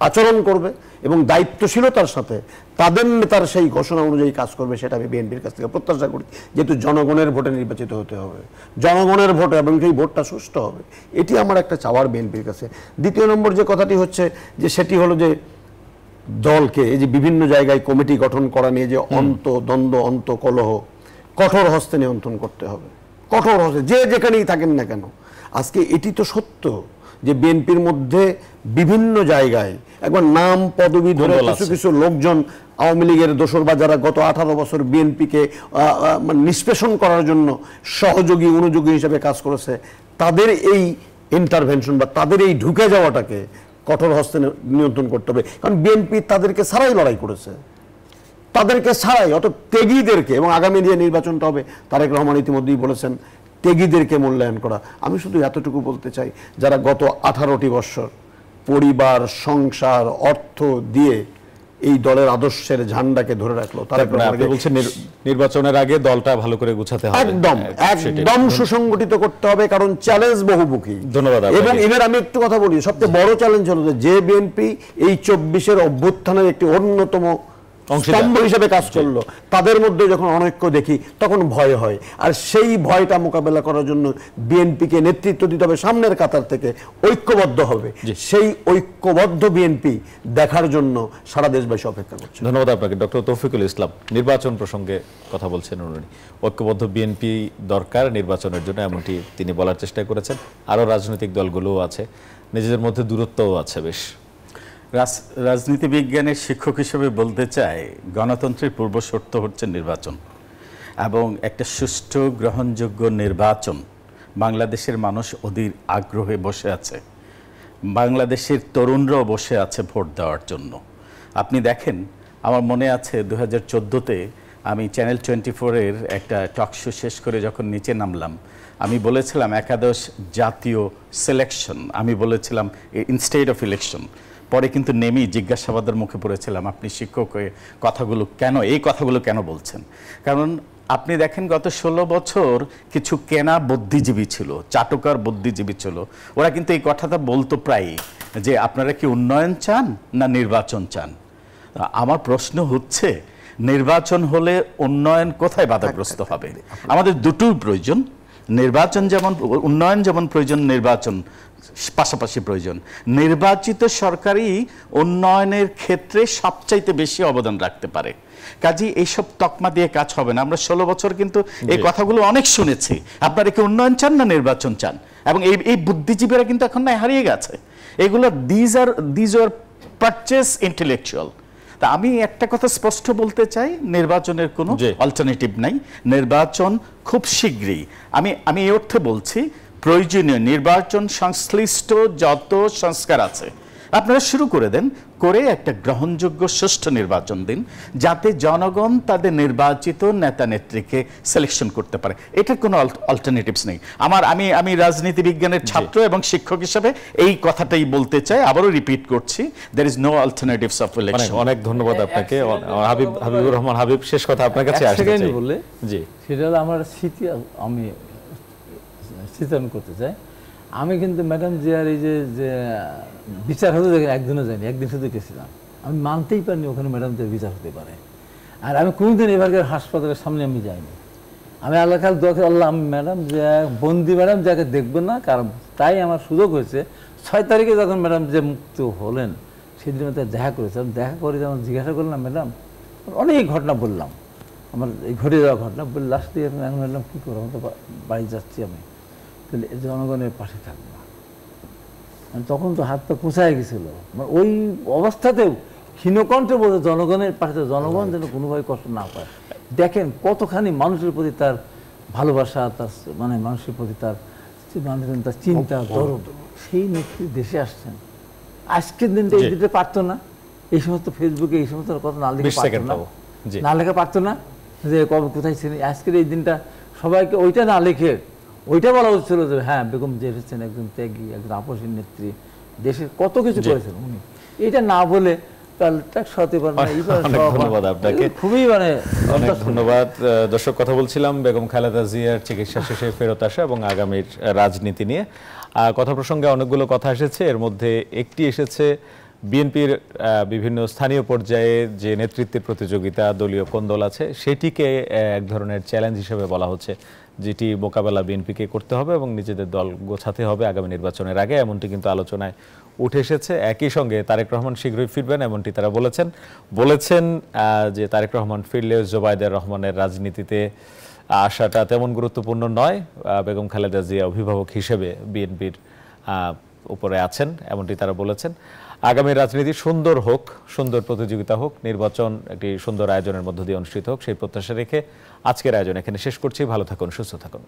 আচরণ করবে এবং দায়িত্বশীলতার সাথে তাদের নেতার সেই ঘোষণা অনুযায়ী কাজ করবে, সেটা আমি বিএনপির কাছ থেকে প্রত্যাশা করি। যেহেতু জনগণের ভোটে নির্বাচিত হতে হবে, জনগণের ভোটে, এবং সেই ভোটটা সুষ্ঠু হবে, এটি আমার একটা চাওয়ার বিএনপির কাছে। দ্বিতীয় নম্বর যে কথাটি হচ্ছে যে সেটি হলো যে দলকে এই যে বিভিন্ন জায়গায় কমিটি গঠন করা নিয়ে যে দ্বন্দ্ব, কলহ, কঠোর হস্তে নিয়ন্ত্রণ করতে হবে, কঠোর হস্তে, যে যেখানেই থাকেন না কেন। আজকে এটি তো সত্য যে বিএনপির মধ্যে বিভিন্ন জায়গায় একবার নাম পদবি ধরে কিছু লোকজন আওয়ামী লীগের দোসর বা যারা গত 18 বছর বিএনপিকে নিষ্পেষণ করার জন্য সহযোগী অনুযোগী হিসেবে কাজ করেছে, তাদের এই ইন্টারভেনশন বা তাদের এই ঢুকে যাওয়াটাকে কঠোর হস্তে নিয়ন্ত্রণ করতে হবে। কারণ বিএনপি তাদেরকে ছাড়াই লড়াই করেছে, তাদেরকে ছাড়াই, অত ত্যাগীদেরকে, এবং আগামী যে নির্বাচনটা হবে তারেক রহমান ইতিমধ্যেই বলেছেন ত্যাগীদেরকে মূল্যায়ন করা। আমি শুধু এতটুকু বলতে চাই, যারা গত 18টি বছর পরিবার, সংসার, অর্থ দিয়ে এই দলের আদর্শের ঝান্ডাকে ধরে রাখলো, নির্বাচনের আগে দলটা ভালো করে গুছাতে হবে, একদম সুসংগঠিত করতে হবে, কারণ চ্যালেঞ্জ বহুমুখী। ধন্যবাদ। এবং এবার আমি একটু কথা বলি, সবচেয়ে বড় চ্যালেঞ্জ হলো যে বিএনপি এই 24-এর অভ্যুত্থানের একটি অন্যতম স্তম্ভ হিসেবে কাজ করলো, তাদের মধ্যে যখন অনৈক্য দেখি তখন ভয় হয়। আর সেই ভয়টা মোকাবেলা করার জন্য বিএনপিকে নেতৃত্ব দিতে হবে, সামনের কাতার থেকে ঐক্যবদ্ধ হবে। সেই ঐক্যবদ্ধ বিএনপি দেখার জন্য সারা দেশবাসী অপেক্ষা করছে। ধন্যবাদ আপনাকে। ডক্টর তৌফিকুল ইসলাম নির্বাচন প্রসঙ্গে কথা বলছেন, উনি ঐক্যবদ্ধ বিএনপি দরকার নির্বাচনের জন্য, এমনটি তিনি বলার চেষ্টা করেছেন। আরও রাজনৈতিক দলগুলোও আছে, নিজেদের মধ্যে দূরত্বও আছে বেশ। রাজনীতি বিজ্ঞানের শিক্ষক হিসেবে বলতে চাই, গণতন্ত্রের পূর্ব শর্ত হচ্ছে নির্বাচন, এবং একটা সুষ্ঠু গ্রহণযোগ্য নির্বাচন বাংলাদেশের মানুষ অধীর আগ্রহে বসে আছে, বাংলাদেশের তরুণরাও বসে আছে ভোট দেওয়ার জন্য। আপনি দেখেন, আমার মনে আছে 2014-তে আমি চ্যানেল 24-এর একটা টক শো শেষ করে যখন নিচে নামলাম, আমি বলেছিলাম একাদশ জাতীয় সিলেকশন, আমি বলেছিলাম ইনস্টেড অফ ইলেকশন। পরে কিন্তু নেমেই জিজ্ঞাসাবাদের মুখে পড়েছিলাম, আপনি শিক্ষক হয়ে এই কথাগুলো কেন বলছেন? কারণ আপনি দেখেন গত 16 বছর কিছু কেনা বুদ্ধিজীবী ছিল, চাটুকার বুদ্ধিজীবী ছিল, ওরা কিন্তু এই কথাটা বলতো প্রায়ই যে আপনারা কি উন্নয়ন চান না নির্বাচন চান? আমার প্রশ্ন হচ্ছে, নির্বাচন হলে উন্নয়ন কোথায় বাধাগ্রস্ত হবে? আমাদের দুটোই প্রয়োজন, নির্বাচন যেমন উন্নয়ন যেমন প্রয়োজন, নির্বাচন পাশাপাশি প্রয়োজন। নির্বাচিত সরকারই উন্নয়নের ক্ষেত্রে সবচাইতে বেশি অবদান রাখতে পারে। কাজী এইসব তকমা দিয়ে কাজ হবে না। আমরা 16 বছর কিন্তু এই কথাগুলো অনেক শুনেছি। আপনারা কি উন্নয়ন চান না নির্বাচন চান? এবং এই বুদ্ধিজীবীরা কিন্তু এখন না হারিয়ে গেছে এগুলো। These are purchase intellectual. তা আমি একটা কথা স্পষ্ট বলতে চাই, নির্বাচনের কোনো অল্টারনেটিভ নাই। নির্বাচন খুব শীঘ্রই, আমি এই অর্থে বলছি, প্রয়োজনীয় নির্বাচন সংশ্লিষ্ট যত সংস্কার আছে আপনারা শুরু করে দেন, করে একটা গ্রহণযোগ্য সুষ্ঠু নির্বাচন দিন, যাতে জনগণ তাদের নির্বাচিত নেতা নেত্রীকে সিলেকশন করতে পারে। এটার কোনো অল্টারনেটিভস নেই। আমি রাজনীতি বিজ্ঞানের ছাত্র এবং শিক্ষক হিসেবে এই কথাটাই বলতে চাই, আবারও রিপিট করছি, there is no alternatives of election. অনেক ধন্যবাদ আপনাকে। হাবিবুর রহমান হাবিব, শেষ কথা আপনার কাছে আসতে চাই। বলে জি, সেটা হলো আমার স্মৃতি, আমি স্মৃতিচারণ করতে চাই। আমি কিন্তু ম্যাডাম জিয়ার এই যে বিচার হতে দেখেন একদিনও যাইনি, একদিন শুধু গেছিলাম। আমি মানতেই পারিনি ওখানে ম্যাডাম জিয়ার বিচার হতে পারে। আর আমি কোনোদিন এবারকার হাসপাতালের সামনে আমি যাইনি। আমি আল্লাহ কাল দোয়া করি, আল্লাহ আমি ম্যাডাম জিয়া বন্দি ম্যাডাম যাকে দেখবেন না, কারণ তাই আমার সুযোগ হয়েছে 6 তারিখে যখন ম্যাডাম যে মুক্ত হলেন সেদিন আমি তার দেখা করেছিলাম। দেখা করে যখন জিজ্ঞাসা করলাম ম্যাডাম, অনেক ঘটনা বললাম, আমার এই ঘটে যাওয়া ঘটনা বলে, লাস্ট দিয়ে এখন ম্যাডাম কী করবো, আমি তো বাড়ি যাচ্ছি, আমি তাহলে জনগণের পাশে থাকবো। তখন তো হাত পা কুঁচায় গেছিল, মানে ওই অবস্থাতেও ক্ষীণকণ্ঠে বলতে জনগণের পাশে, জনগণ যেন কোনোভাবে কষ্ট না পায়। দেখেন কতখানি মানুষের প্রতি তার ভালোবাসা, তার মানে মানুষের প্রতি তার চিন্তা, দরদ। সেই নেত্রী দেশে আসছেন, আজকের দিনটা এই দিতে পারতো না, এই সমস্ত ফেসবুকে এই সমস্ত কথা না লিখে না লেখা পারতো না, যে কবে কোথায় ছিলেন। আজকের এই দিনটা সবাইকে ওইটা না লিখে ওইটা বলা উচিত ছিল যে হ্যাঁ বেগম জিয়া হচ্ছেন একজন ত্যাগী, একজন আপসী নেত্রী, দেশের কত কিছু করেছেন উনি। এটা না বলে ধন্যবাদ আপনাকে, খুবই মানে অনেক ধন্যবাদ। দর্শক, কথা বলছিলাম বেগম খালেদা জিয়ার চিকিৎসা শেষে ফেরত আসা এবং আগামীর রাজনীতি নিয়ে। কথা প্রসঙ্গে অনেকগুলো কথা এসেছে, এর মধ্যে একটি এসেছে বিএনপির বিভিন্ন স্থানীয় পর্যায়ে যে নেতৃত্বের প্রতিযোগিতা, দলীয় কোন্দল আছে, সেটিকে এক ধরনের চ্যালেঞ্জ হিসেবে বলা হচ্ছে, যেটি মোকাবেলা বিএনপিকে করতে হবে এবং নিজেদের দল গোছাতে হবে আগামী নির্বাচনের আগে, এমনটি কিন্তু আলোচনায় উঠে এসেছে। একই সঙ্গে তারেক রহমান শীঘ্রই ফিরবেন এমনটি তারা বলেছেন যে তারেক রহমান ফিরলেও জোবাইদুর রহমানের রাজনীতিতে আসাটা তেমন গুরুত্বপূর্ণ নয়, বেগম খালেদা জিয়া অভিভাবক হিসেবে বিএনপির উপরে আছেন, এমনটি তারা বলেছেন। আগামী রাজনীতি সুন্দর হোক, সুন্দর প্রতিযোগিতা হোক, নির্বাচন একটি সুন্দর আয়োজনের মধ্য দিয়ে অনুষ্ঠিত হোক, সেই প্রত্যাশা রেখে আজকের আয়োজন এখানে শেষ করছি। ভালো থাকুন, সুস্থ থাকুন।